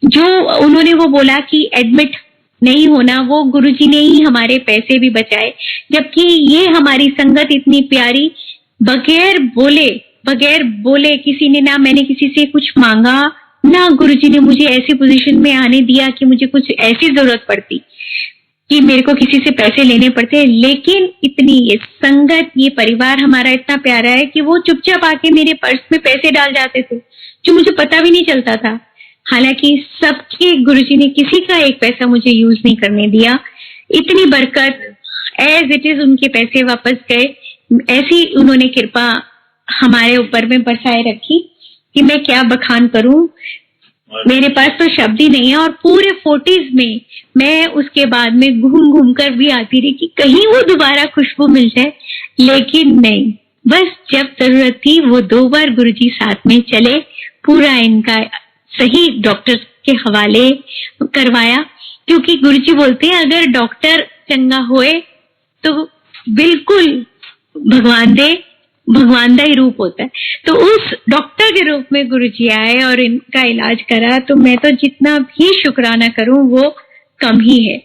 जो उन्होंने वो बोला कि एडमिट नहीं होना, वो गुरुजी ने ही हमारे पैसे भी बचाए। जबकि ये हमारी संगत इतनी प्यारी, बगैर बोले किसी ने, ना मैंने किसी से कुछ मांगा, ना गुरुजी ने मुझे ऐसी पोजीशन में आने दिया कि मुझे कुछ ऐसी जरूरत पड़ती कि मेरे को किसी से पैसे लेने पड़ते। लेकिन इतनी ये संगत, ये परिवार हमारा इतना प्यारा है कि वो चुपचाप आके मेरे पर्स में पैसे डाल जाते थे, जो मुझे पता भी नहीं चलता था। हालांकि सबके गुरुजी ने किसी का एक पैसा मुझे यूज नहीं करने दिया। इतनी बरकत, एज इट इज उनके पैसे वापस गए, ऐसी उन्होंने कृपा हमारे ऊपर में बरसाए रखी कि मैं क्या बखान करूं। मेरे पास तो शब्द ही नहीं है। और पूरे 40s में मैं उसके बाद में घूम घूम कर भी आती रही कि कहीं वो दोबारा खुशबू मिल जाए, लेकिन नहीं। बस जब जरूरत थी वो 2 बार गुरुजी साथ में चले, पूरा इनका सही डॉक्टर के हवाले करवाया। क्योंकि गुरुजी बोलते हैं अगर डॉक्टर चंगा होए तो बिल्कुल भगवान का ही रूप होता है। तो उस डॉक्टर के रूप में गुरुजी आए और इनका इलाज करा। तो मैं तो जितना भी शुक्राना करूं वो कम ही है।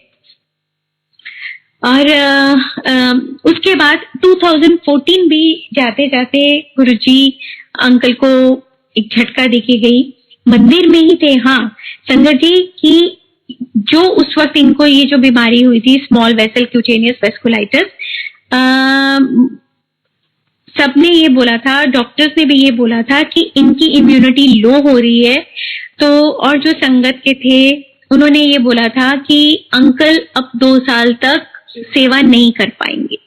और उसके बाद 2014 भी जाते जाते गुरुजी अंकल को एक झटका देके गई। मंदिर में ही थे, हाँ, संगत जी की जो उस वक्त इनको ये जो बीमारी हुई थी, स्मॉल वेसल क्यूटेनियस वेस्कुलाइटिस, सबने ये बोला था, डॉक्टर्स ने भी ये बोला था कि इनकी इम्यूनिटी लो हो रही है। तो और जो संगत के थे उन्होंने ये बोला था कि अंकल अब 2 साल तक सेवा नहीं कर पाएंगे।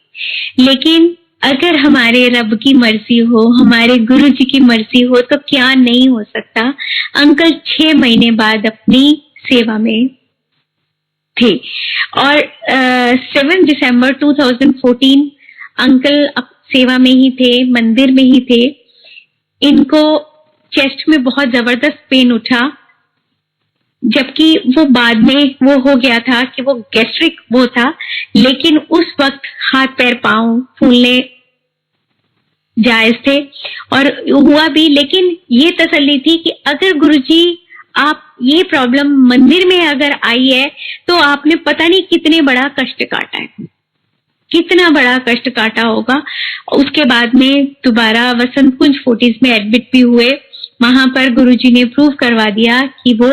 लेकिन अगर हमारे रब की मर्जी हो, हमारे गुरु जी की मर्जी हो तो क्या नहीं हो सकता। अंकल 6 महीने बाद अपनी सेवा में थे। और 7 दिसंबर 2014 अंकल सेवा में ही थे, मंदिर में ही थे। इनको चेस्ट में बहुत जबरदस्त पेन उठा, जबकि वो बाद में वो हो गया था कि वो गैस्ट्रिक वो था। लेकिन उस वक्त हाथ पैर पांव फूलने जायज थे और हुआ भी। लेकिन ये तसल्ली थी कि अगर गुरुजी आप ये प्रॉब्लम मंदिर में अगर आई है तो आपने पता नहीं कितने बड़ा कष्ट काटा है, कितना बड़ा कष्ट काटा होगा। उसके बाद में दोबारा वसंत कुंज 40s में एडमिट भी हुए। वहां पर गुरुजी ने प्रूव करवा दिया कि वो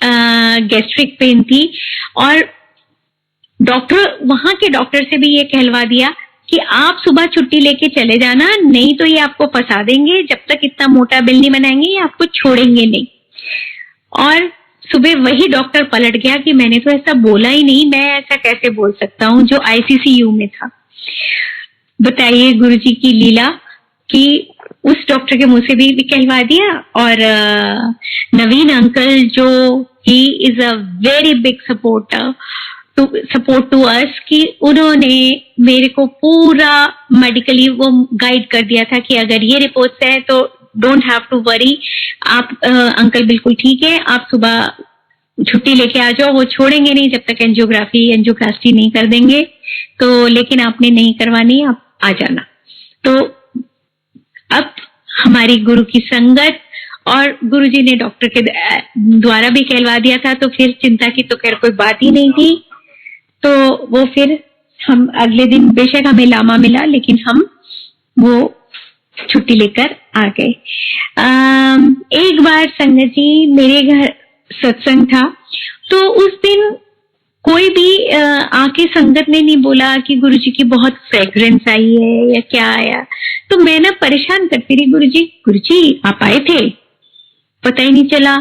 गैस्ट्रिक पेन थी। और डॉक्टर, वहां के डॉक्टर से भी ये कहलवा दिया कि आप सुबह छुट्टी लेके चले जाना, नहीं तो ये आपको फंसा देंगे। जब तक इतना मोटा बिल नहीं बनाएंगे ये आपको छोड़ेंगे नहीं। और सुबह वही डॉक्टर पलट गया कि मैंने तो ऐसा बोला ही नहीं, मैं ऐसा कैसे बोल सकता हूँ, जो ICCU में था। बताइए गुरुजी की लीला कि उस डॉक्टर के मुंह से भी कहलवा दिया। और नवीन अंकल जो he is a very big support to us, कि उन्होंने मेरे को पूरा मेडिकली वो गाइड कर दिया था कि अगर ये रिपोर्ट्स है तो डोंट हैव टू वरी, आप अंकल बिल्कुल ठीक है, आप सुबह छुट्टी लेके आ जाओ, वो छोड़ेंगे नहीं जब तक एंजियोप्लास्टी नहीं कर देंगे। तो लेकिन आपने नहीं करवानी, आप आ जाना। तो अब हमारी गुरु की संगत और गुरुजी ने डॉक्टर के द्वारा भी कहलवा दिया था, तो फिर चिंता की तो खैर कोई बात ही नहीं थी। तो वो फिर हम अगले दिन, बेशक हमें लामा मिला, लेकिन हम वो छुट्टी लेकर आ गए। एक बार संगत जी मेरे घर सत्संग था, तो उस दिन कोई भी आके संगत ने नहीं बोला कि गुरुजी की बहुत फ्रेग्रेंस आई है या क्या आया। तो मैं ना परेशान करती रही, गुरुजी आप आए थे, पता ही नहीं चला,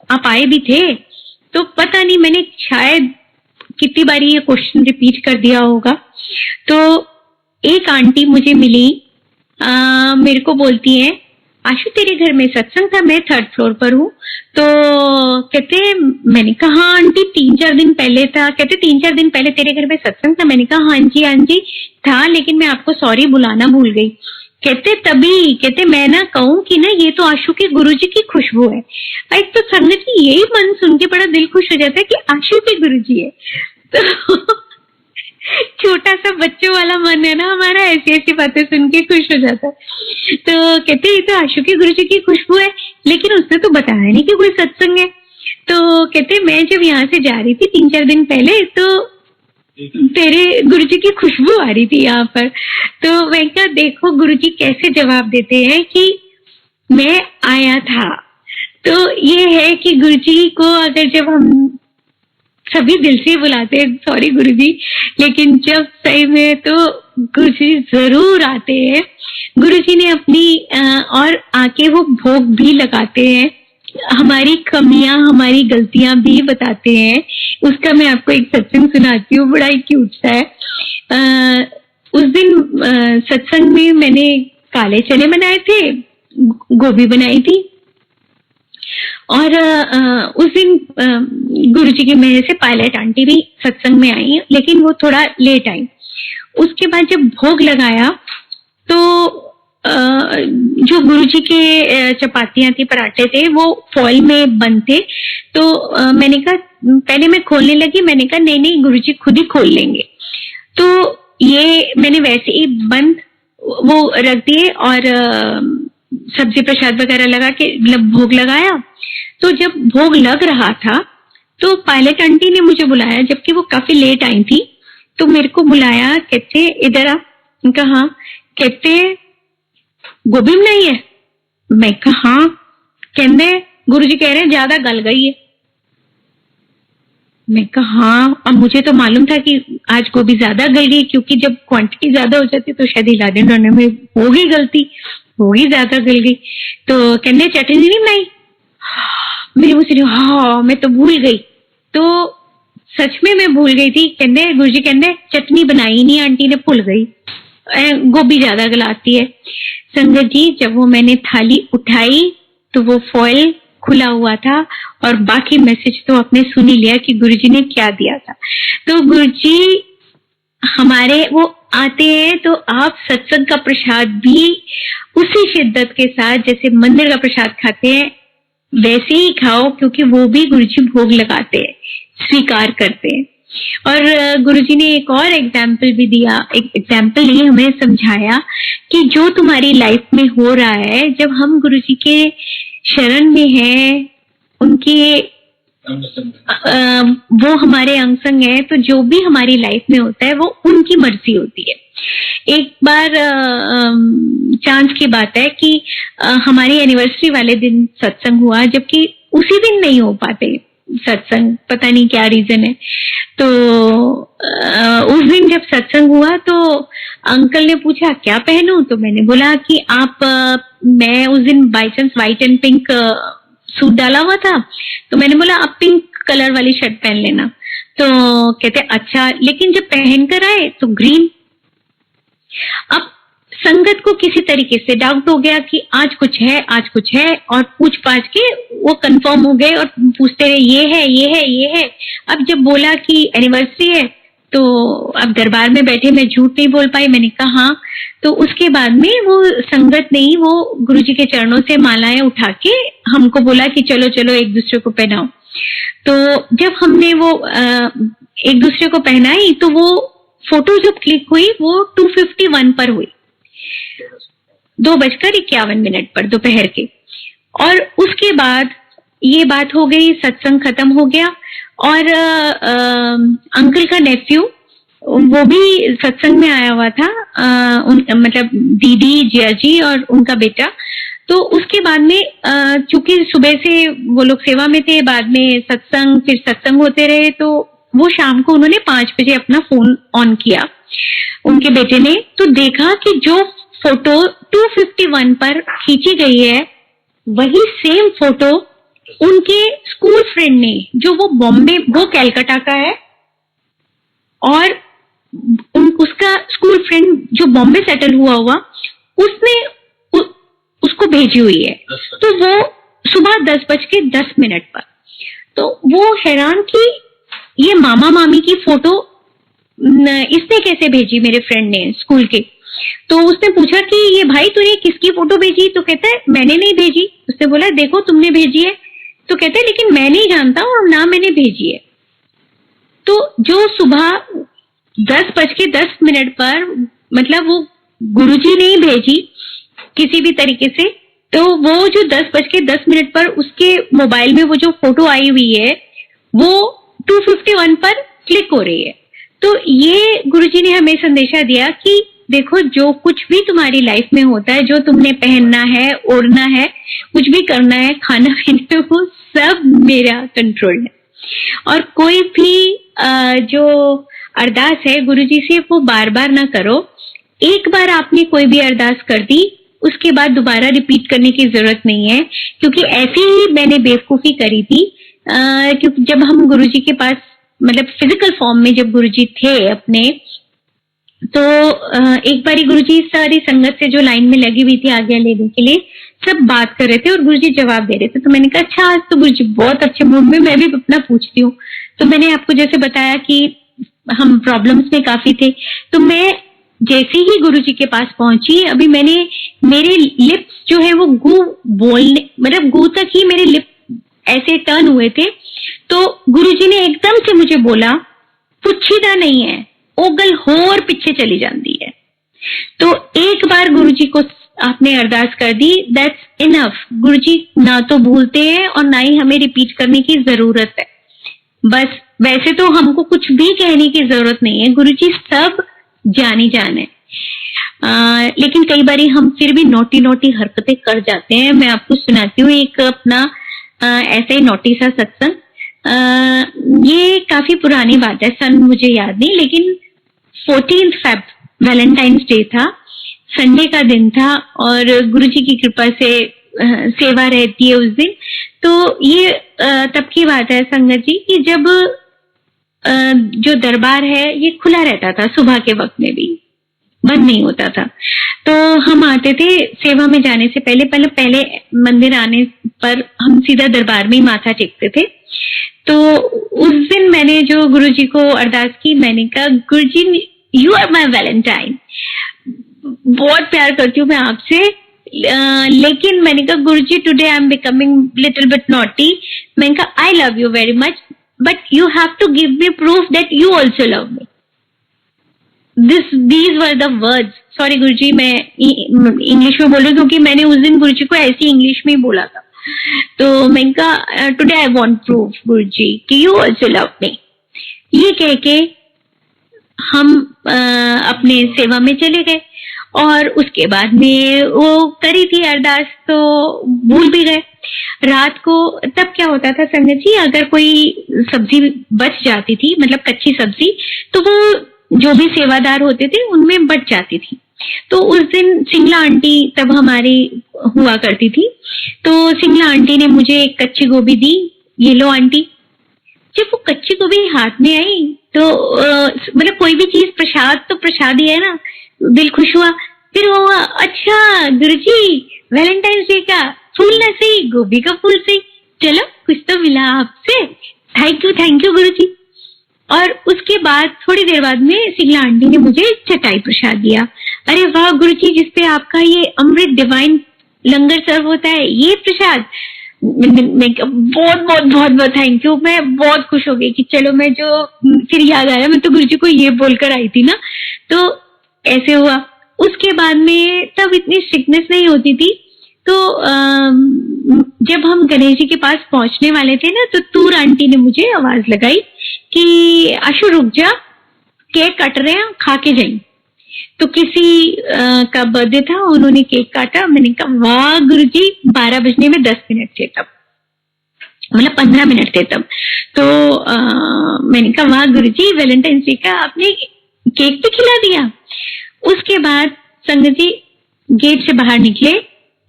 आप आए भी थे तो पता नहीं, मैंने शायद कितनी बारी ये क्वेश्चन रिपीट कर दिया होगा। तो एक आंटी मुझे मिली, मेरे को बोलती है आशु तेरे घर में सत्संग था, मैं 3rd फ्लोर पर हूँ। तो कहते, मैंने कहा हाँ आंटी 3-4 दिन पहले था। कहते 3-4 दिन पहले तेरे घर में सत्संग था? मैंने कहा हाँ जी था, लेकिन मैं आपको सॉरी बुलाना भूल गई। कहते तभी, कहते मैं ना कहूँ कि ना ये तो आशु के गुरुजी की खुशबू है। एक तो संगत जी यही मन सुन के बड़ा दिल खुश हो जाता है कि आशु के गुरुजी है। तो छोटा सा बच्चों वाला मन है ना हमारा, ऐसी ऐसी बातें सुन के खुश हो जाता है। तो कहते ये तो आशु के गुरुजी की खुशबू है, लेकिन उसने तो बताया नहीं कि कोई सत्संग है। तो कहते मैं जब यहाँ से जा रही थी 3-4 दिन पहले, तो तेरे गुरुजी की खुशबू आ रही थी यहाँ पर। तो मैं कहा देखो गुरुजी कैसे जवाब देते हैं कि मैं आया था। तो ये है कि गुरुजी को अगर जब हम सभी दिल से बुलाते हैं सॉरी गुरुजी, लेकिन जब सही में तो गुरुजी जरूर आते हैं। गुरुजी ने अपनी और आके वो भोग भी लगाते हैं, हमारी कमियां हमारी गलतियां भी बताते हैं। उसका मैं आपको एक सत्संग सुनाती हूँ, बड़ा ही क्यूट सा है। उस दिन सत्संग में मैंने काले चने बनाए थे, गोभी बनाई थी, और उस दिन गुरुजी की मेहर से पायलट आंटी भी सत्संग में आई, लेकिन वो थोड़ा लेट आई। उसके बाद जब भोग लगाया तो जो गुरुजी के चपातियां थी, पराठे थे, वो फॉइल में बंद थे। तो मैंने कहा, पहले मैं खोलने लगी, मैंने कहा नहीं गुरुजी खुद ही खोल लेंगे। तो ये मैंने वैसे ही बंद वो रख दिए और सब्जी प्रसाद वगैरह लगा के भोग लगाया। तो जब भोग लग रहा था तो पायलट आंटी ने मुझे बुलाया, जबकि वो काफी लेट आई थी। तो मेरे को बुलाया, कहते इधर आ। कहा, कहते गोभी नहीं है? मैं कहा हाँ। कहते गुरुजी कह रहे हैं ज्यादा गल गई है। मैं कहा हाँ, अब मुझे तो मालूम था कि आज गोभी ज्यादा गल गई, क्योंकि जब क्वांटिटी ज्यादा हो जाती तो शायद हिलाने डोने में होगी गलती, होगी ज्यादा गल गई। तो कहते चटनी नहीं बनाई? मेरे मुझसे हाँ मैं तो भूल गई। तो सच में मैं भूल गई थी। कहते गुरुजी कहते चटनी बनाई नहीं आंटी ने, भूल गई, गोभी ज्यादा गलाती है। संगत जी जब वो मैंने थाली उठाई तो वो फॉइल खुला हुआ था, और बाकी मैसेज तो आपने सुन ही लिया कि गुरुजी ने क्या दिया था। तो गुरुजी हमारे वो आते हैं तो आप सत्संग का प्रसाद भी उसी शिद्दत के साथ जैसे मंदिर का प्रसाद खाते हैं वैसे ही खाओ, क्योंकि वो भी गुरुजी भोग लगाते हैं, स्वीकार करते हैं। और गुरुजी ने एक और एग्जाम्पल भी दिया, एक एग्जाम्पल नहीं हमें समझाया कि जो तुम्हारी लाइफ में हो रहा है, जब हम गुरुजी के शरण में हैं, उनके वो हमारे अंग संग है, तो जो भी हमारी लाइफ में होता है वो उनकी मर्जी होती है। एक बार चांस की बात है कि हमारी एनिवर्सरी वाले दिन सत्संग हुआ, जबकि उसी दिन नहीं हो पाते सत्संग, पता नहीं क्या रीजन है। तो उस दिन जब सत्संग हुआ तो अंकल ने पूछा क्या पहनूं, तो मैंने बोला कि आप मैं उस दिन by chance white and pink suit डाला हुआ था, तो मैंने बोला आप पिंक कलर वाली शर्ट पहन लेना। तो कहते अच्छा, लेकिन जब पहन कर आए तो ग्रीन। अब संगत को किसी तरीके से डाउट हो गया कि आज कुछ है, आज कुछ है, और पूछ पाछ के वो कंफर्म हो गए और पूछते रहे ये है ये है ये है। अब जब बोला कि एनिवर्सरी है तो अब दरबार में बैठे मैं झूठ नहीं बोल पाई, मैंने कहा हाँ। तो उसके बाद में वो संगत ने ही वो गुरुजी के चरणों से मालाएं उठा के हमको बोला कि चलो चलो एक दूसरे को पहनाओ। तो जब हमने वो एक दूसरे को पहनाई तो वो फोटो जब क्लिक हुई वो 2:51 पर हुई, 2:51 पर दोपहर के। और उसके बाद ये बात हो गई, सत्संग खत्म हो गया, और अंकल का नेफ्यू वो भी सत्संग में आया हुआ था, मतलब दीदी जिया जी और उनका बेटा। तो उसके बाद में चूंकि सुबह से वो लोग सेवा में थे, बाद में सत्संग, फिर सत्संग होते रहे, तो वो शाम को उन्होंने 5 बजे अपना फोन ऑन किया उनके बेटे ने, तो देखा कि जो फोटो 2:51 पर खींची गई है वही सेम फोटो उनके स्कूल फ्रेंड ने, जो वो बॉम्बे, वो कैलकाटा का है, और उसका स्कूल फ्रेंड जो बॉम्बे सेटल हुआ उसने उसको भेजी हुई है। तो वो सुबह 10:10 पर, तो वो हैरान कि ये मामा मामी की फोटो इसने कैसे भेजी, मेरे फ्रेंड ने स्कूल के। तो उसने पूछा कि ये भाई तूने किसकी फोटो भेजी? तो कहता है मैंने नहीं भेजी। उसने बोला देखो तुमने भेजी है। तो कहते हैं लेकिन मैं नहीं जानता और ना मैंने भेजी है। तो जो सुबह 10:10 पर, मतलब वो गुरुजी ने ही भेजी किसी भी तरीके से। तो वो जो 10:10 पर उसके मोबाइल में वो जो फोटो आई हुई है वो 251 पर क्लिक हो रही है। तो ये गुरुजी ने हमें संदेशा दिया कि देखो जो कुछ भी तुम्हारी लाइफ में होता है, जो तुमने पहनना है, ओढ़ना है, कुछ भी करना है, खाना पीना, वो सब मेरा कंट्रोल है। और कोई भी जो अरदास है गुरुजी से वो बार बार ना करो। एक बार आपने कोई भी अरदास कर दी, उसके बाद दोबारा रिपीट करने की जरूरत नहीं है, क्योंकि ऐसी ही मैंने बेवकूफी करी थी। क्योंकि जब हम गुरुजी के पास, मतलब फिजिकल फॉर्म में जब गुरुजी थे अपने, तो एक बारी गुरुजी सारी संगत से जो लाइन में लगी हुई थी आज्ञा लेने के लिए, सब बात कर रहे थे और गुरुजी जवाब दे रहे थे। तो मैंने कहा अच्छा आज तो गुरुजी बहुत अच्छे मूड में, मैं भी अपना पूछती हूँ। तो मैंने आपको जैसे बताया कि हम प्रॉब्लम्स में काफी थे, तो मैं जैसे ही गुरुजी के पास पहुंची, अभी मेरे लिप्स जो है वो गू बोलने, मतलब गू तक ही मेरे लिप ऐसे टर्न हुए थे। तो गुरुजी ने एकदम से मुझे बोला पुछीदा नहीं है, ओगल होर पीछे चली जाती है। तो एक बार गुरुजी को आपने अरदास कर दी, दैट्स इनफ। गुरुजी ना तो भूलते हैं और ना ही हमें रिपीट करने की जरूरत है। बस वैसे तो हमको कुछ भी कहने की जरूरत नहीं है, गुरुजी सब जानी जान है। लेकिन कई बारी हम फिर भी नोटी हरकतें कर जाते हैं। मैं आपको सुनाती हूँ एक अपना ऐसे ही नोटी सा सत्संग। ये काफी पुरानी बात है, सन मुझे याद नहीं, लेकिन 14 Feb वैलेंटाइंस डे था, संडे का दिन था और गुरुजी की कृपा से सेवा रहती है उस दिन। तो ये तब की बात है संगत जी कि जब जो दरबार है ये खुला रहता था, सुबह के वक्त में भी बंद नहीं होता था। तो हम आते थे सेवा में जाने से पहले मंदिर आने पर हम सीधा दरबार में ही माथा टेकते थे। तो उस दिन मैंने जो गुरुजी को अरदास की, मैंने कहा Guruji you are my valentine, बहुत प्यार करती हूँ मैं आपसे, लेकिन मैंने कहा Guruji today I am becoming little bit naughty. मैंने कहा I love you very much but you have to give me proof that you also love me. These were the words. Sorry Guruji, मैं इंग्लिश में बोल रही हूँ क्योंकि मैंने उस दिन गुरुजी को ऐसी इंग्लिश में ही बोला था। तो मैंने कहा टुडे आई वांट प्रूफ गुरुजी कि यू आल्सो लव मी। ये कह के हम अपने सेवा में चले गए और उसके बाद में वो करी थी अरदास तो भूल भी गए। रात को तब क्या होता था संगत जी, अगर कोई सब्जी बच जाती थी, मतलब कच्ची सब्जी, तो वो जो भी सेवादार होते थे उनमें बच जाती थी। तो उस दिन सिंगला आंटी तब हमारी हुआ करती थी, तो सिंगला आंटी ने मुझे एक कच्ची गोभी दी, ये लो आंटी। जब वो कच्ची गोभी हाथ में आई तो मतलब कोई भी चीज प्रसाद तो प्रसाद ही है ना, दिल खुश हुआ। फिर वो अच्छा गुरुजी वैलेंटाइंस डे का फूल न सही, गोभी का फूल सही, चलो कुछ तो मिला आपसे, थैंक यू गुरुजी। और उसके बाद थोड़ी देर बाद में सिंगला आंटी ने मुझे चटाई प्रसाद दिया। अरे वाह गुरुजी, जिसपे आपका ये अमृत डिवाइन लंगर सर्व होता है, ये प्रसाद, बहुत थैंक यू। मैं बहुत खुश हो गई कि चलो, मैं जो फिर याद आया मैं तो गुरुजी को ये बोलकर आई थी ना, तो ऐसे हुआ। उसके बाद में तब इतनी स्ट्रिक्टनेस नहीं होती थी। तो जब हम गणेश जी के पास पहुंचने वाले थे ना, तो तूर आंटी ने मुझे आवाज लगाई कि आशु रुक जा, केक कट रहे हैं, खा के जाइए। तो किसी का बर्थडे था, उन्होंने केक काटा। मैंने कहा वाह गुरुजी, 12 बजने में 10 मिनट थे तब, मतलब 15 मिनट थे तब। तो मैंने कहा वाह गुरुजी, वैलेंटाइंस डे का आपने केक भी खिला दिया। उसके बाद संगत जी गेट से बाहर निकले,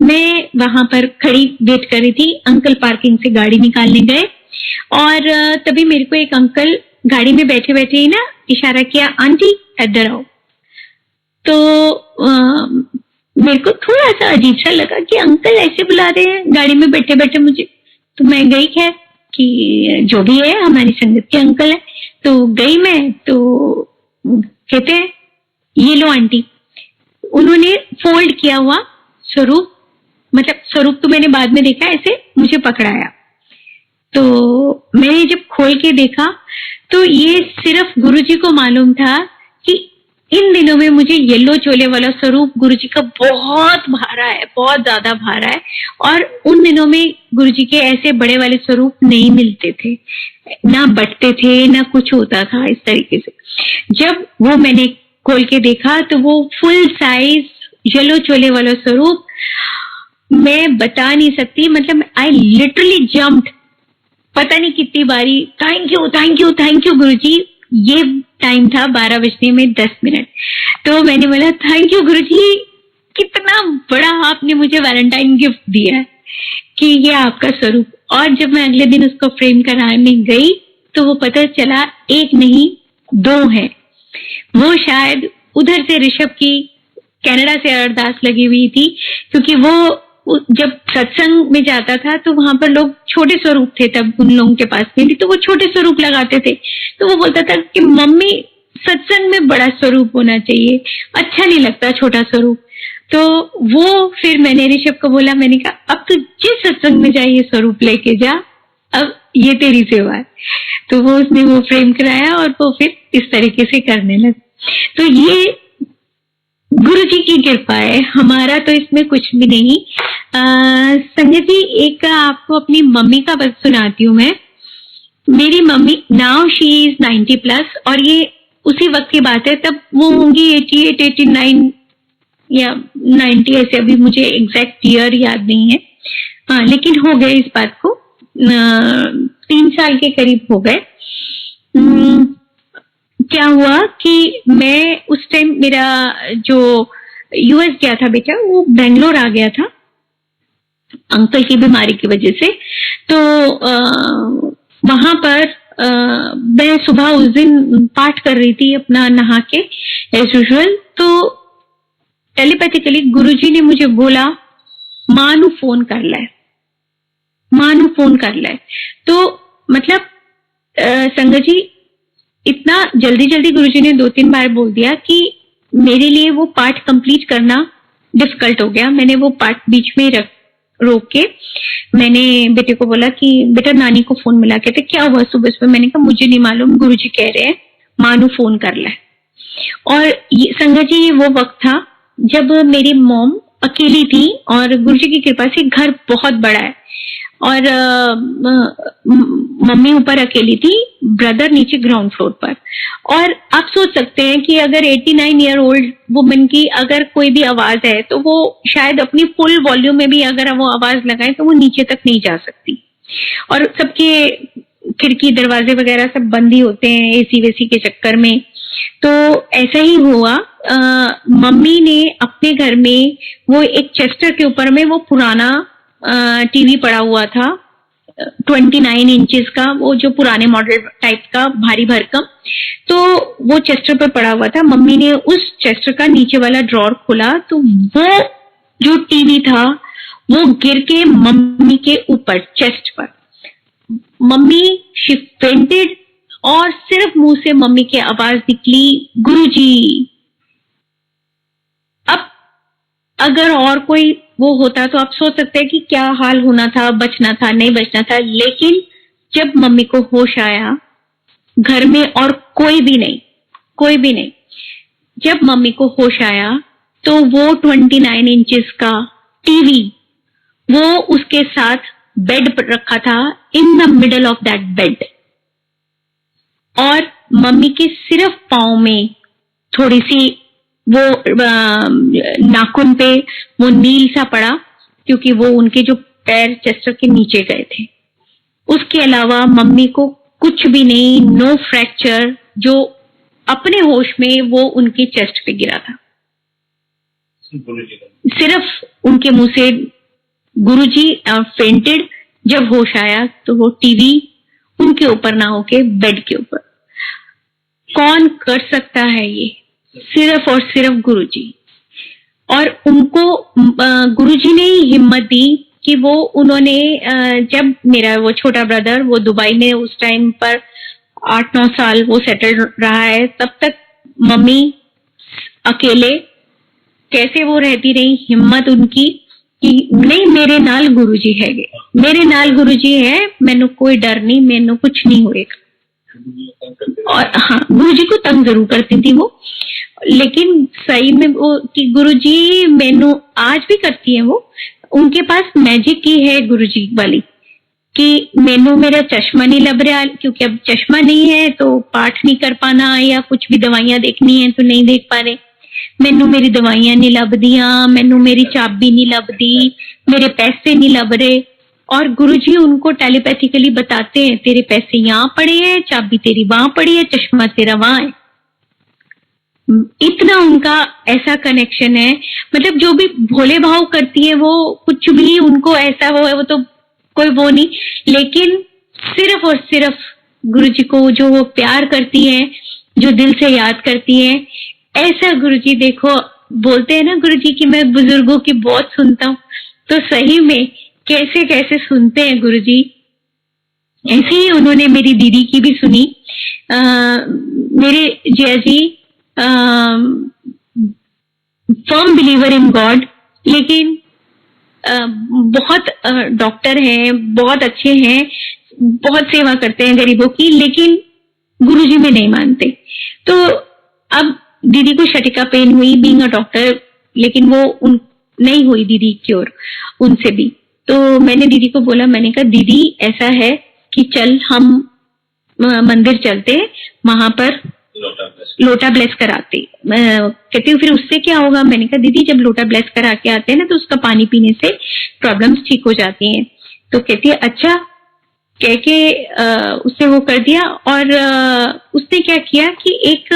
मैं वहां पर खड़ी वेट कर रही थी। अंकल पार्किंग से गाड़ी निकालने गए और तभी मेरे को एक अंकल गाड़ी में बैठे बैठे ही ना इशारा किया, आंटी इधर आओ। तो मेरे को थोड़ा सा अजीब सा लगा कि अंकल ऐसे बुला रहे हैं गाड़ी में बैठे बैठे मुझे। तो मैं गई, खैर कि जो भी है हमारी संगत के अंकल है। तो गई मैं, तो कहते हैं ये लो आंटी। उन्होंने फोल्ड किया हुआ स्वरूप, मतलब स्वरूप तो मैंने बाद में देखा, ऐसे मुझे पकड़ाया। तो मैंने जब खोल के देखा तो ये सिर्फ गुरुजी को मालूम था कि इन दिनों में मुझे येलो चोले वाला स्वरूप गुरुजी का बहुत भारा है, बहुत ज्यादा भारा है। और उन दिनों में गुरुजी के ऐसे बड़े वाले स्वरूप नहीं मिलते थे, ना बटते थे, ना कुछ होता था इस तरीके से। जब वो मैंने खोल के देखा तो वो फुल साइज येलो चोले वाला स्वरूप, मैं बता नहीं सकती, मतलब आई लिटरली जम्प्ड, पता नहीं कितनी बारी thank you thank you thank you Guruji. ये टाइम था 12:10। तो मैंने बोला थैंक यू गुरुजी, कितना बड़ा आपने मुझे वैलेंटाइन गिफ्ट दिया है कि ये आपका स्वरूप। और जब मैं अगले दिन उसको फ्रेम कराने गई तो वो पता चला एक नहीं दो है। वो शायद उधर से ऋषभ की कनाडा से अरदास लगी हुई थी, क्योंकि वो जब सत्संग में जाता था तो वहां पर लोग छोटे स्वरूप थे, तब उन लोगों के पास में भी, तो वो छोटे स्वरूप लगाते थे। तो वो बोलता था कि मम्मी सत्संग में बड़ा स्वरूप होना चाहिए, अच्छा नहीं लगता छोटा स्वरूप। तो वो फिर मैंने ऋषभ को बोला, मैंने कहा अब तू जिस सत्संग में जाए ये स्वरूप लेके जा, अब ये तेरी सेवा है। तो वो उसने वो फ्रेम कराया और वो फिर इस तरीके से करने लगा। तो ये गुरु जी की कृपा है, हमारा तो इसमें कुछ भी नहीं। संजय जी, एक आपको अपनी मम्मी का बस सुनाती हूँ मैं। मेरी मम्मी नाउ शी इज 90+, और ये उसी वक्त की बात है, तब वो होंगी 88, 89 या 90, ऐसे अभी मुझे एग्जैक्ट ईयर याद नहीं है। लेकिन हो गए इस बात को 3 साल के करीब हो गए। क्या हुआ कि मैं उस टाइम, मेरा जो यूएस गया था बेटा, वो बेंगलोर आ गया था अंकल की बीमारी की वजह से। तो वहां पर मैं सुबह उस दिन पाठ कर रही थी अपना नहा के एज यूजुअल। तो टेलीपैथिकली गुरुजी ने मुझे बोला मानू फोन कर ले, मानू फोन कर ले। तो मतलब संगत जी, इतना जल्दी जल्दी गुरुजी ने 2-3 बार बोल दिया कि मेरे लिए वो पाठ कंप्लीट करना डिफिकल्ट हो गया। मैंने वो पाठ बीच में रोक के मैंने बेटे को बोला कि बेटा नानी को फोन मिला के, क्या हुआ सुबह सुबह? मैंने कहा मुझे नहीं मालूम, गुरुजी कह रहे हैं मानू फोन कर ले। और ये संगत जी, ये वो वक्त था जब मेरी मॉम अकेली थी और गुरुजी की कृपा से घर बहुत बड़ा है और मम्मी ऊपर अकेली थी, ब्रदर नीचे ग्राउंड फ्लोर पर। और आप सोच सकते हैं कि अगर 89 ईयर ओल्ड वुमन की अगर कोई भी आवाज है तो वो शायद अपनी फुल वॉल्यूम में भी अगर वो आवाज लगाए तो वो नीचे तक नहीं जा सकती। और सबके खिड़की दरवाजे वगैरह सब बंद ही होते हैं एसी वेसी के चक्कर में। तो ऐसा ही हुआ, मम्मी ने अपने घर में वो एक चेस्टर के ऊपर में वो पुराना टीवी पड़ा हुआ था 29 इंचेस का, वो जो पुराने मॉडल टाइप का भारी भरकम, तो वो चेस्टर पर पड़ा हुआ था। मम्मी ने उस चेस्टर का नीचे वाला ड्रॉर खोला तो वो जो टीवी था वो गिर के मम्मी के ऊपर चेस्ट पर, मम्मी शी फेंटेड और सिर्फ मुंह से मम्मी की आवाज निकली गुरुजी। अब अगर और कोई वो होता तो आप सोच सकते हैं कि क्या हाल होना था, बचना था नहीं बचना था। लेकिन जब मम्मी को होश आया, घर में और कोई भी नहीं, जब मम्मी को होश आया तो वो 29 इंचेस का टीवी वो उसके साथ बेड पर रखा था, in the middle of that bed. और मम्मी के सिर्फ पांव में थोड़ी सी वो नाखून पे वो नील सा पड़ा, क्योंकि वो उनके जो पैर चेस्टर के नीचे गए थे। उसके अलावा मम्मी को कुछ भी नहीं, नो फ्रैक्चर। जो अपने होश में वो उनके चेस्ट पे गिरा था, सिर्फ उनके मुंह से गुरुजी फेंटेड। जब होश आया तो वो टीवी उनके ऊपर ना होके बेड के ऊपर। कौन कर सकता है ये? सिर्फ और सिर्फ गुरुजी। और उनको गुरुजी ने ही हिम्मत दी कि वो उन्होंने जब मेरा वो छोटा ब्रदर वो दुबई में उस टाइम पर 8-9 साल वो सेटल रहा है, तब तक मम्मी अकेले कैसे वो रहती रही, हिम्मत उनकी कि नहीं मेरे नाल गुरुजी है, मेरे नाल गुरुजी है, मैनू कोई डर नहीं, मैनू कुछ नहीं होएगा। और हाँ, गुरुजी को तंग जरूर करती थी वो, लेकिन सही में वो कि गुरुजी मैनू आज भी करती है वो, उनके पास मैजिक की है गुरुजी वाली कि मैनू मेरा चश्मा नहीं लग रहा, क्योंकि अब चश्मा नहीं है तो पाठ नहीं कर पाना या कुछ भी दवाइयां देखनी है तो नहीं देख पा रहे, मैनू मेरी दवाइयां नहीं लभदियां, मैनू मेरी चाबी नहीं लभदी, मेरे पैसे नहीं लभ रहे। और गुरुजी उनको टेलीपैथिकली बताते हैं तेरे पैसे यहाँ पड़े हैं, चाबी तेरी वहां पड़ी है, चश्मा तेरा वहां है। इतना उनका ऐसा कनेक्शन है, मतलब जो भी भोले भाव करती है वो, कुछ भी उनको ऐसा वो तो कोई वो नहीं, लेकिन सिर्फ और सिर्फ गुरुजी को जो वो प्यार करती है, जो दिल से याद करती है, ऐसा गुरुजी देखो। बोलते हैं ना गुरुजी कि मैं बुजुर्गों की बहुत सुनता हूँ, तो सही में कैसे कैसे सुनते हैं गुरुजी। ऐसे ही उन्होंने मेरी दीदी की भी सुनी। मेरे जिया जी फर्म बिलीवर इन गॉड, लेकिन बहुत डॉक्टर हैं, बहुत अच्छे हैं, बहुत सेवा करते हैं गरीबों की, लेकिन गुरुजी में नहीं मानते। तो अब दीदी को शटिका पेन हुई बीइंग अ डॉक्टर, लेकिन वो नहीं हुई दीदी क्योर उनसे भी। तो मैंने दीदी को बोला, मैंने कहा दीदी ऐसा है कि चल हम मंदिर चलते, वहां पर लोटा ब्लेस कराते। कहती हूँ फिर उससे क्या होगा? मैंने कहा दीदी जब लोटा ब्लेस करा के आते हैं ना तो उसका पानी पीने से प्रॉब्लम्स ठीक हो जाती हैं। तो कहती है अच्छा, कह के उसने वो कर दिया। और उसने क्या किया कि एक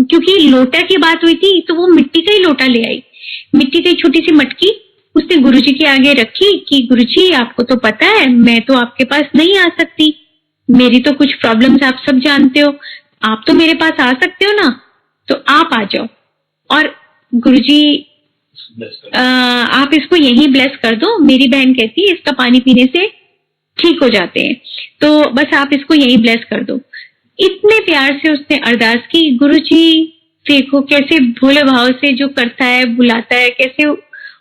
क्योंकि लोटा की बात हुई थी तो वो मिट्टी का ही लोटा ले आई, मिट्टी की छोटी सी मटकी उसने गुरुजी के आगे रखी कि गुरुजी आपको तो पता है मैं तो आपके पास नहीं आ सकती, मेरी तो कुछ प्रॉब्लम्स आप सब जानते हो, आप तो मेरे पास आ सकते हो ना, तो आप आ जाओ और गुरुजी आप इसको यहीं ब्लेस कर दो। मेरी बहन कहती है इसका पानी पीने से ठीक हो जाते हैं, तो बस आप इसको यहीं ब्लेस कर दो। इतने प्यार से उसने अरदास की। गुरुजी देखो कैसे भोले भाव से जो करता है बुलाता है, कैसे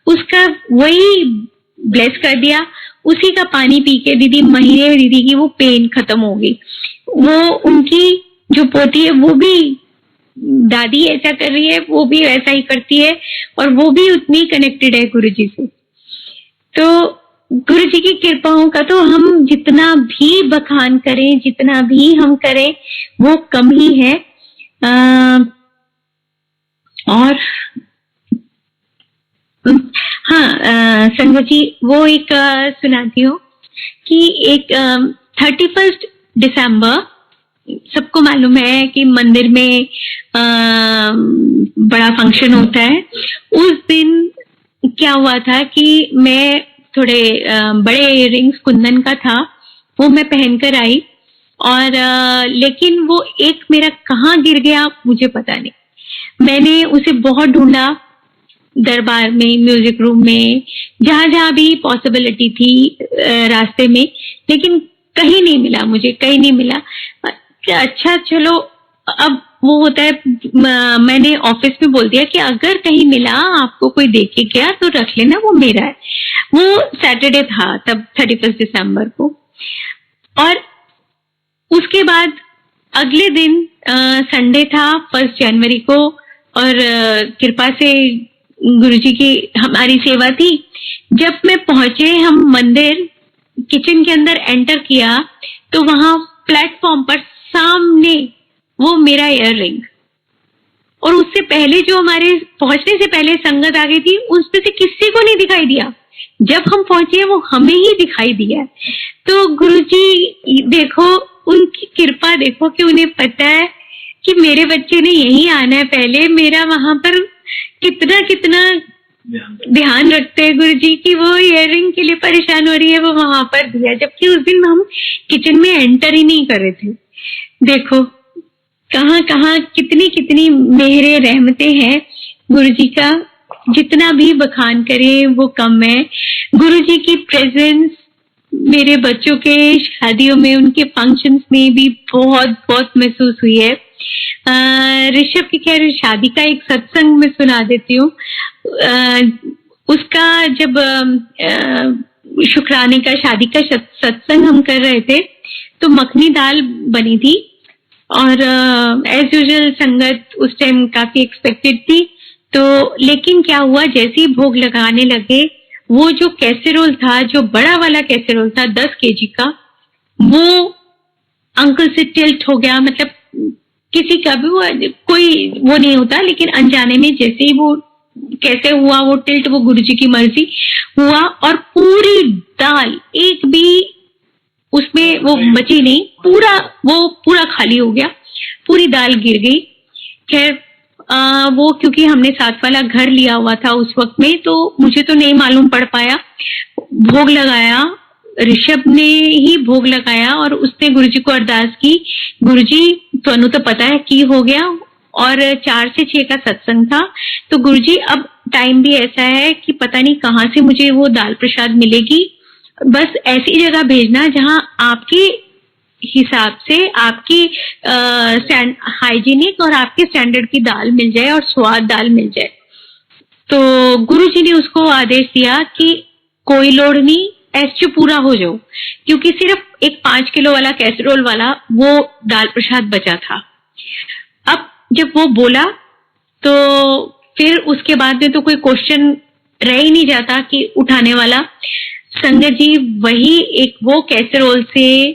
उसका वही ब्लेस कर दिया। उसी का पानी पी के दीदी महीने में दीदी की वो पेन खत्म हो गई। वो उनकी जो पोती है वो भी दादी ऐसा कर रही है, वो भी वैसा ही करती है और वो भी उतनी कनेक्टेड है गुरुजी से। तो गुरुजी की कृपाओं का तो हम जितना भी बखान करें, जितना भी हम करें वो कम ही है। और हाँ संगत जी वो एक सुनाती हूँ कि एक 31 दिसंबर सबको मालूम है कि मंदिर में बड़ा फंक्शन होता है। उस दिन क्या हुआ था कि मैं थोड़े बड़े इयररिंग्स कुंदन का था वो मैं पहनकर आई और लेकिन वो एक मेरा कहाँ गिर गया मुझे पता नहीं। मैंने उसे बहुत ढूंढा दरबार में, म्यूजिक रूम में, जहां जहां भी पॉसिबिलिटी थी रास्ते में, लेकिन कहीं नहीं मिला, मुझे कहीं नहीं मिला। अच्छा चलो अब वो होता है, मैंने ऑफिस में बोल दिया कि अगर कहीं मिला आपको कोई देखे क्या तो रख लेना, वो मेरा है। वो सैटरडे था तब 31 दिसंबर को। और उसके बाद अगले दिन संडे था 1 जनवरी को और कृपा से गुरुजी की हमारी सेवा थी। जब मैं पहुंचे हम मंदिर, किचन के अंदर एंटर किया तो वहां प्लेटफॉर्म पर सामने वो मेरा इयररिंग, और उससे पहले जो हमारे पहुंचने से पहले संगत आ गई थी उसमें से किसी को नहीं दिखाई दिया। जब हम पहुंचे वो हमें ही दिखाई दिया। तो गुरुजी देखो उनकी कृपा देखो कि उन्हें पता है कि मेरे बच्चे ने यही आना है पहले। मेरा वहां पर कितना कितना ध्यान रखते हैं गुरुजी की वो इयररिंग के लिए परेशान हो रही है, वो वहां पर दिया, जबकि उस दिन हम किचन में एंटर ही नहीं कर रहे थे। देखो कहाँ कहाँ कितनी कितनी मेहरे रहमतें हैं गुरुजी का जितना भी बखान करें वो कम है। गुरुजी की प्रेजेंस मेरे बच्चों के शादियों में, उनके फंक्शंस में भी बहुत बहुत महसूस हुई है। ऋषभ की खैर शादी का एक सत्संग में सुना देती हूँ। उसका जब शुक्राने का शादी का सत्संग हम कर रहे थे तो मखनी दाल बनी थी और एज यूजुअल संगत उस टाइम काफी एक्सपेक्टेड थी। तो लेकिन क्या हुआ, जैसे ही भोग लगाने लगे वो जो कैसेरोल था, जो बड़ा वाला कैसेरोल था 10 केजी का, वो अंकल से टिल्ट हो गया। मतलब किसी का भी वो कोई वो नहीं होता, लेकिन अनजाने में जैसे ही वो कैसे हुआ वो टिल्ट, वो गुरुजी की मर्जी हुआ और पूरी दाल एक भी उसमें वो बची नहीं, पूरा खाली हो गया, पूरी दाल गिर गई। खैर वो क्योंकि हमने साथ वाला घर लिया हुआ था उस वक्त में, तो मुझे तो नहीं मालूम पड़ पाया। भोग लगाया, ऋषभ ने ही भोग लगाया और उसने गुरुजी को अरदास की, गुरुजी तुहानू तो पता है की हो गया। और 4 से 6 का सत्संग था। तो गुरुजी अब टाइम भी ऐसा है कि पता नहीं कहाँ से मुझे वो दाल प्रसाद मिलेगी, बस ऐसी जगह भेजना जहां आपके हिसाब से आपकी हाइजीनिक और आपके स्टैंडर्ड की दाल मिल जाए और स्वाद दाल मिल जाए। तो गुरुजी ने उसको आदेश दिया कि कोई लोड़ नहीं, ऐसे पूरा हो जाओ, क्योंकि सिर्फ एक 5 किलो वाला कैसरोल वाला वो दाल प्रसाद बचा था। अब जब वो बोला तो फिर उसके बाद में तो कोई क्वेश्चन रह ही नहीं जाता कि उठाने वाला। संगत जी वही एक वो कैसरोल से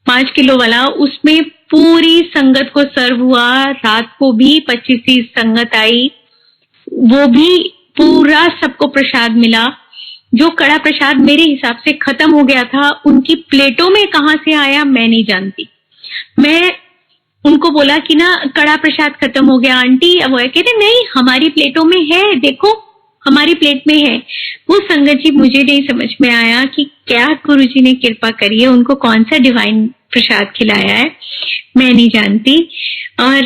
5 किलो वाला, उसमें पूरी संगत को सर्व हुआ। रात को भी 25-30 संगत आई, वो भी पूरा सबको प्रसाद मिला। जो कड़ा प्रसाद मेरे हिसाब से खत्म हो गया था, उनकी प्लेटों में कहां से आया मैं नहीं जानती। मैं उनको बोला कि ना कड़ा प्रसाद खत्म हो गया आंटी, अब वो कहते नहीं हमारी प्लेटों में है, देखो हमारी प्लेट में है। वो संगत जी मुझे नहीं समझ में आया कि क्या गुरुजी ने कृपा करी है, उनको कौन सा डिवाइन प्रसाद खिलाया है, मैं नहीं जानती। और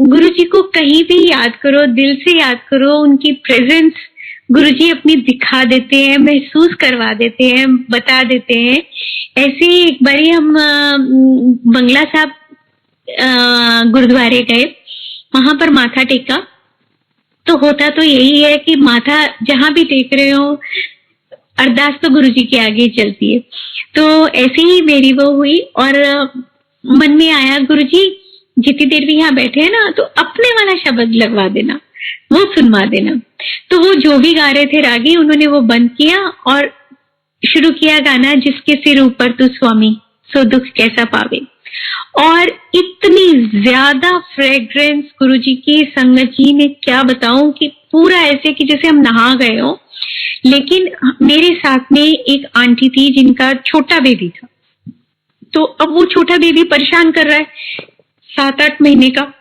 गुरुजी को कहीं भी याद करो, दिल से याद करो, उनकी प्रेजेंस गुरुजी अपनी दिखा देते हैं, महसूस करवा देते हैं, बता देते हैं। ऐसे ही एक बारी हम बंगला साहब गुरुद्वारे गए, वहां पर माथा टेका। तो होता तो यही है कि माथा जहां भी टेक रहे हो, अरदास तो गुरुजी के आगे चलती है। तो ऐसे ही मेरी वो हुई और मन में आया गुरुजी जितनी देर भी यहाँ बैठे हैं ना, तो अपने वाला शब्द लगवा देना, वो सुनवा देना। तो वो जो भी गा रहे थे रागी, उन्होंने वो बंद किया और शुरू किया गाना, जिसके सिर ऊपर तू स्वामी सो दुख कैसा पावे। और इतनी ज्यादा फ्रेग्रेंस गुरुजी की, संगत जी ने क्या बताऊं कि पूरा ऐसे कि जैसे हम नहा गए हो। लेकिन मेरे साथ में एक आंटी थी जिनका छोटा बेबी था, तो अब वो छोटा बेबी परेशान कर रहा है 7-8 महीने का।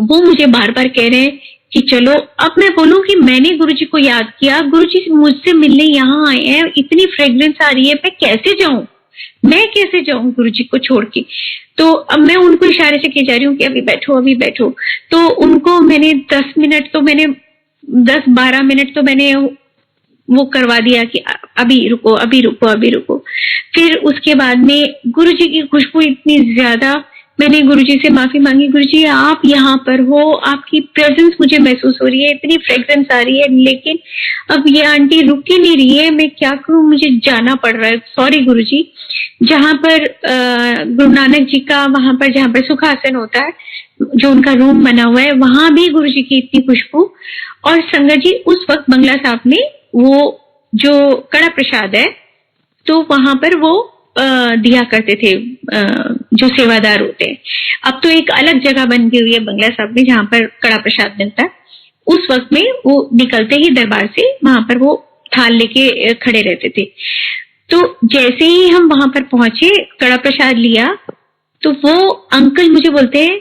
वो मुझे बार बार कह रहे हैं कि चलो। अब मैं बोलूं कि मैंने गुरुजी को याद किया, गुरुजी मुझसे मिलने यहाँ आए हैं, इतनी फ्रेग्रेंस आ रही है, मैं कैसे जाऊं गुरुजी को छोड़ के। तो अब मैं उनको इशारे से कह जा रही हूँ कि अभी बैठो। तो उनको मैंने 10-12 मिनट तो मैंने वो करवा दिया कि अभी रुको। फिर उसके बाद में गुरुजी की खुशबू इतनी ज्यादा, मैंने गुरुजी से माफी मांगी, गुरुजी आप यहाँ पर हो, आपकी प्रेजेंस मुझे महसूस हो रही है, इतनी फ्रेग्रेंस आ रही है, लेकिन अब ये आंटी रुक ही नहीं रही है, मैं क्या करूं, मुझे जाना पड़ रहा है, सॉरी गुरुजी। जहां पर गुरु नानक जी का, वहां पर जहां पर सुखासन होता है, जो उनका रूम बना हुआ है, वहां भी गुरुजी की इतनी खुशबू। और संगत जी उस वक्त बंगला साहब में वो जो कड़ा प्रसाद है, तो वहां पर वो दिया करते थे जो सेवादार होते हैं। अब तो एक अलग जगह बन गई हुई है बंगला साहब में जहां पर कड़ा प्रसाद मिलता है। उस वक्त में वो निकलते ही दरबार से वहां पर वो थाल लेके खड़े रहते थे। तो जैसे ही हम वहां पर पहुंचे, कड़ा प्रसाद लिया, तो वो अंकल मुझे बोलते हैं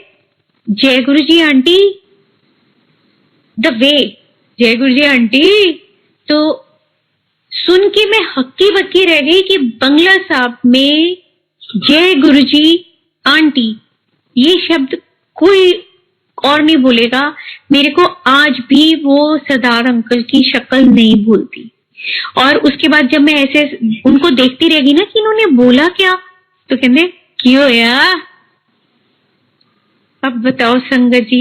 जय गुरु जी आंटी, द वे, जय गुरु जी आंटी। तो सुन के मैं हक्की बक्की रह गई कि बंगला साहब में जय गुरुजी आंटी ये शब्द और नहीं भूलेगा। मेरे को आज भी वो सरदार अंकल की शक्ल नहीं भूलती। और उसके बाद जब मैं ऐसे उनको देखती रहेगी ना कि इन्होंने बोला क्या, तो कहते क्यों यार। अब बताओ संगत जी,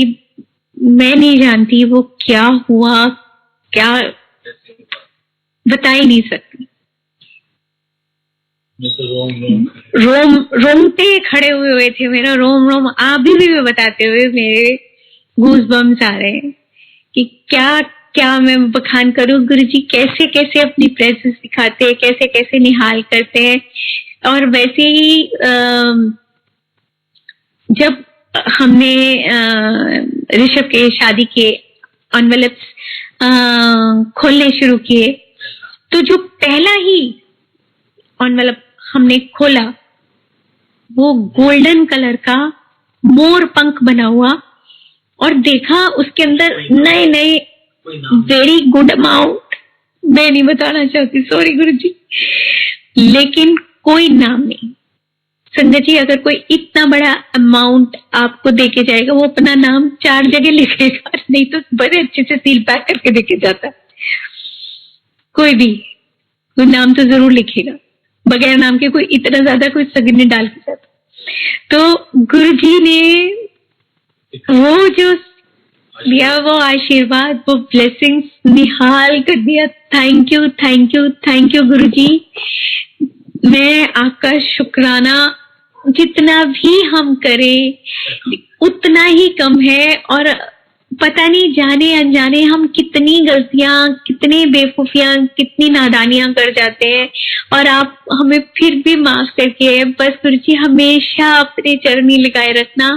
मैं नहीं जानती वो क्या हुआ, क्या बता ही नहीं सकती। रोमटे खड़े हुए थे, मेरा रोम रोम अभी भी बताते हुए मेरे गूज बम्स आ रहे हैं कि क्या क्या मैं बखान करूं। गुरुजी कैसे कैसे अपनी प्रेजेंस दिखाते हैं, कैसे कैसे निहाल करते हैं। और वैसे ही जब हमने ऋषभ के शादी के एनवेलप्स खोलने शुरू किए, तो जो पहला ही एनवेलप हमने खोला वो गोल्डन कलर का मोर पंख बना हुआ, और देखा उसके अंदर नए नए वेरी गुड अमाउंट, मैं नहीं बताना चाहती, सॉरी गुरुजी, लेकिन कोई नाम नहीं। संगत जी, अगर कोई इतना बड़ा अमाउंट आपको देके जाएगा, वो अपना नाम 4 जगह लिखेगा, नहीं तो बड़े अच्छे से सील पैक करके देके जाता। कोई भी वो नाम तो जरूर लिखेगा, बगैर नाम के कोई इतना ज्यादा कोई सगने डाल के जाता। तो गुरुजी ने वो जो दिया, वो आशीर्वाद, वो ब्लेसिंग्स निहाल कर दिया। Thank you thank you thank you Guruji. मैं आपका शुक्राना जितना भी हम करें उतना ही कम है। और पता नहीं जाने अनजाने हम कितनी गलतियां, कितनी बेवकूफियां, कितनी नादानियां कर जाते हैं, और आप हमें फिर भी माफ करके बस गुरुजी हमेशा अपने चरणी लगाए रखना।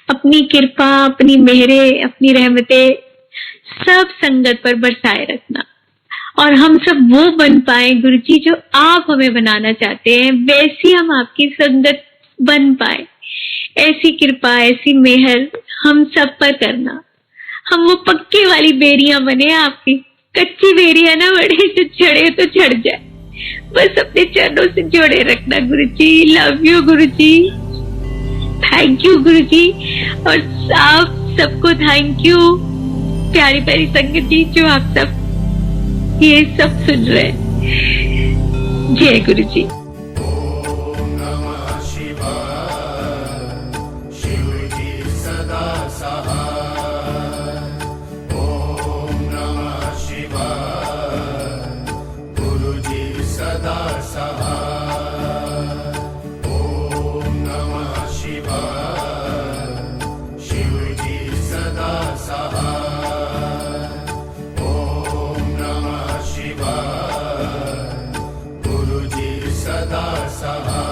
अपनी कृपा, अपनी मेहरे, अपनी रहमतें सब संगत पर बरसाए रखना, और हम सब वो बन पाए गुरुजी जो आप हमें बनाना चाहते हैं, वैसी हम आपकी संगत बन पाए। ऐसी कृपा, ऐसी मेहर हम सब पर करना। हम वो पक्की वाली बेरियां बने आपकी, कच्ची बेरियां ना बने जो चढ़े तो चढ़ जाए। बस अपने चरणों से जोड़े रखना Guruji. Love you Guruji, thank you Guruji. और आप सबको थैंक यू प्यारी प्यारी संगत जी, जो आप सब ये सब सुन रहे हैं। जय गुरुजी। सदा सहा।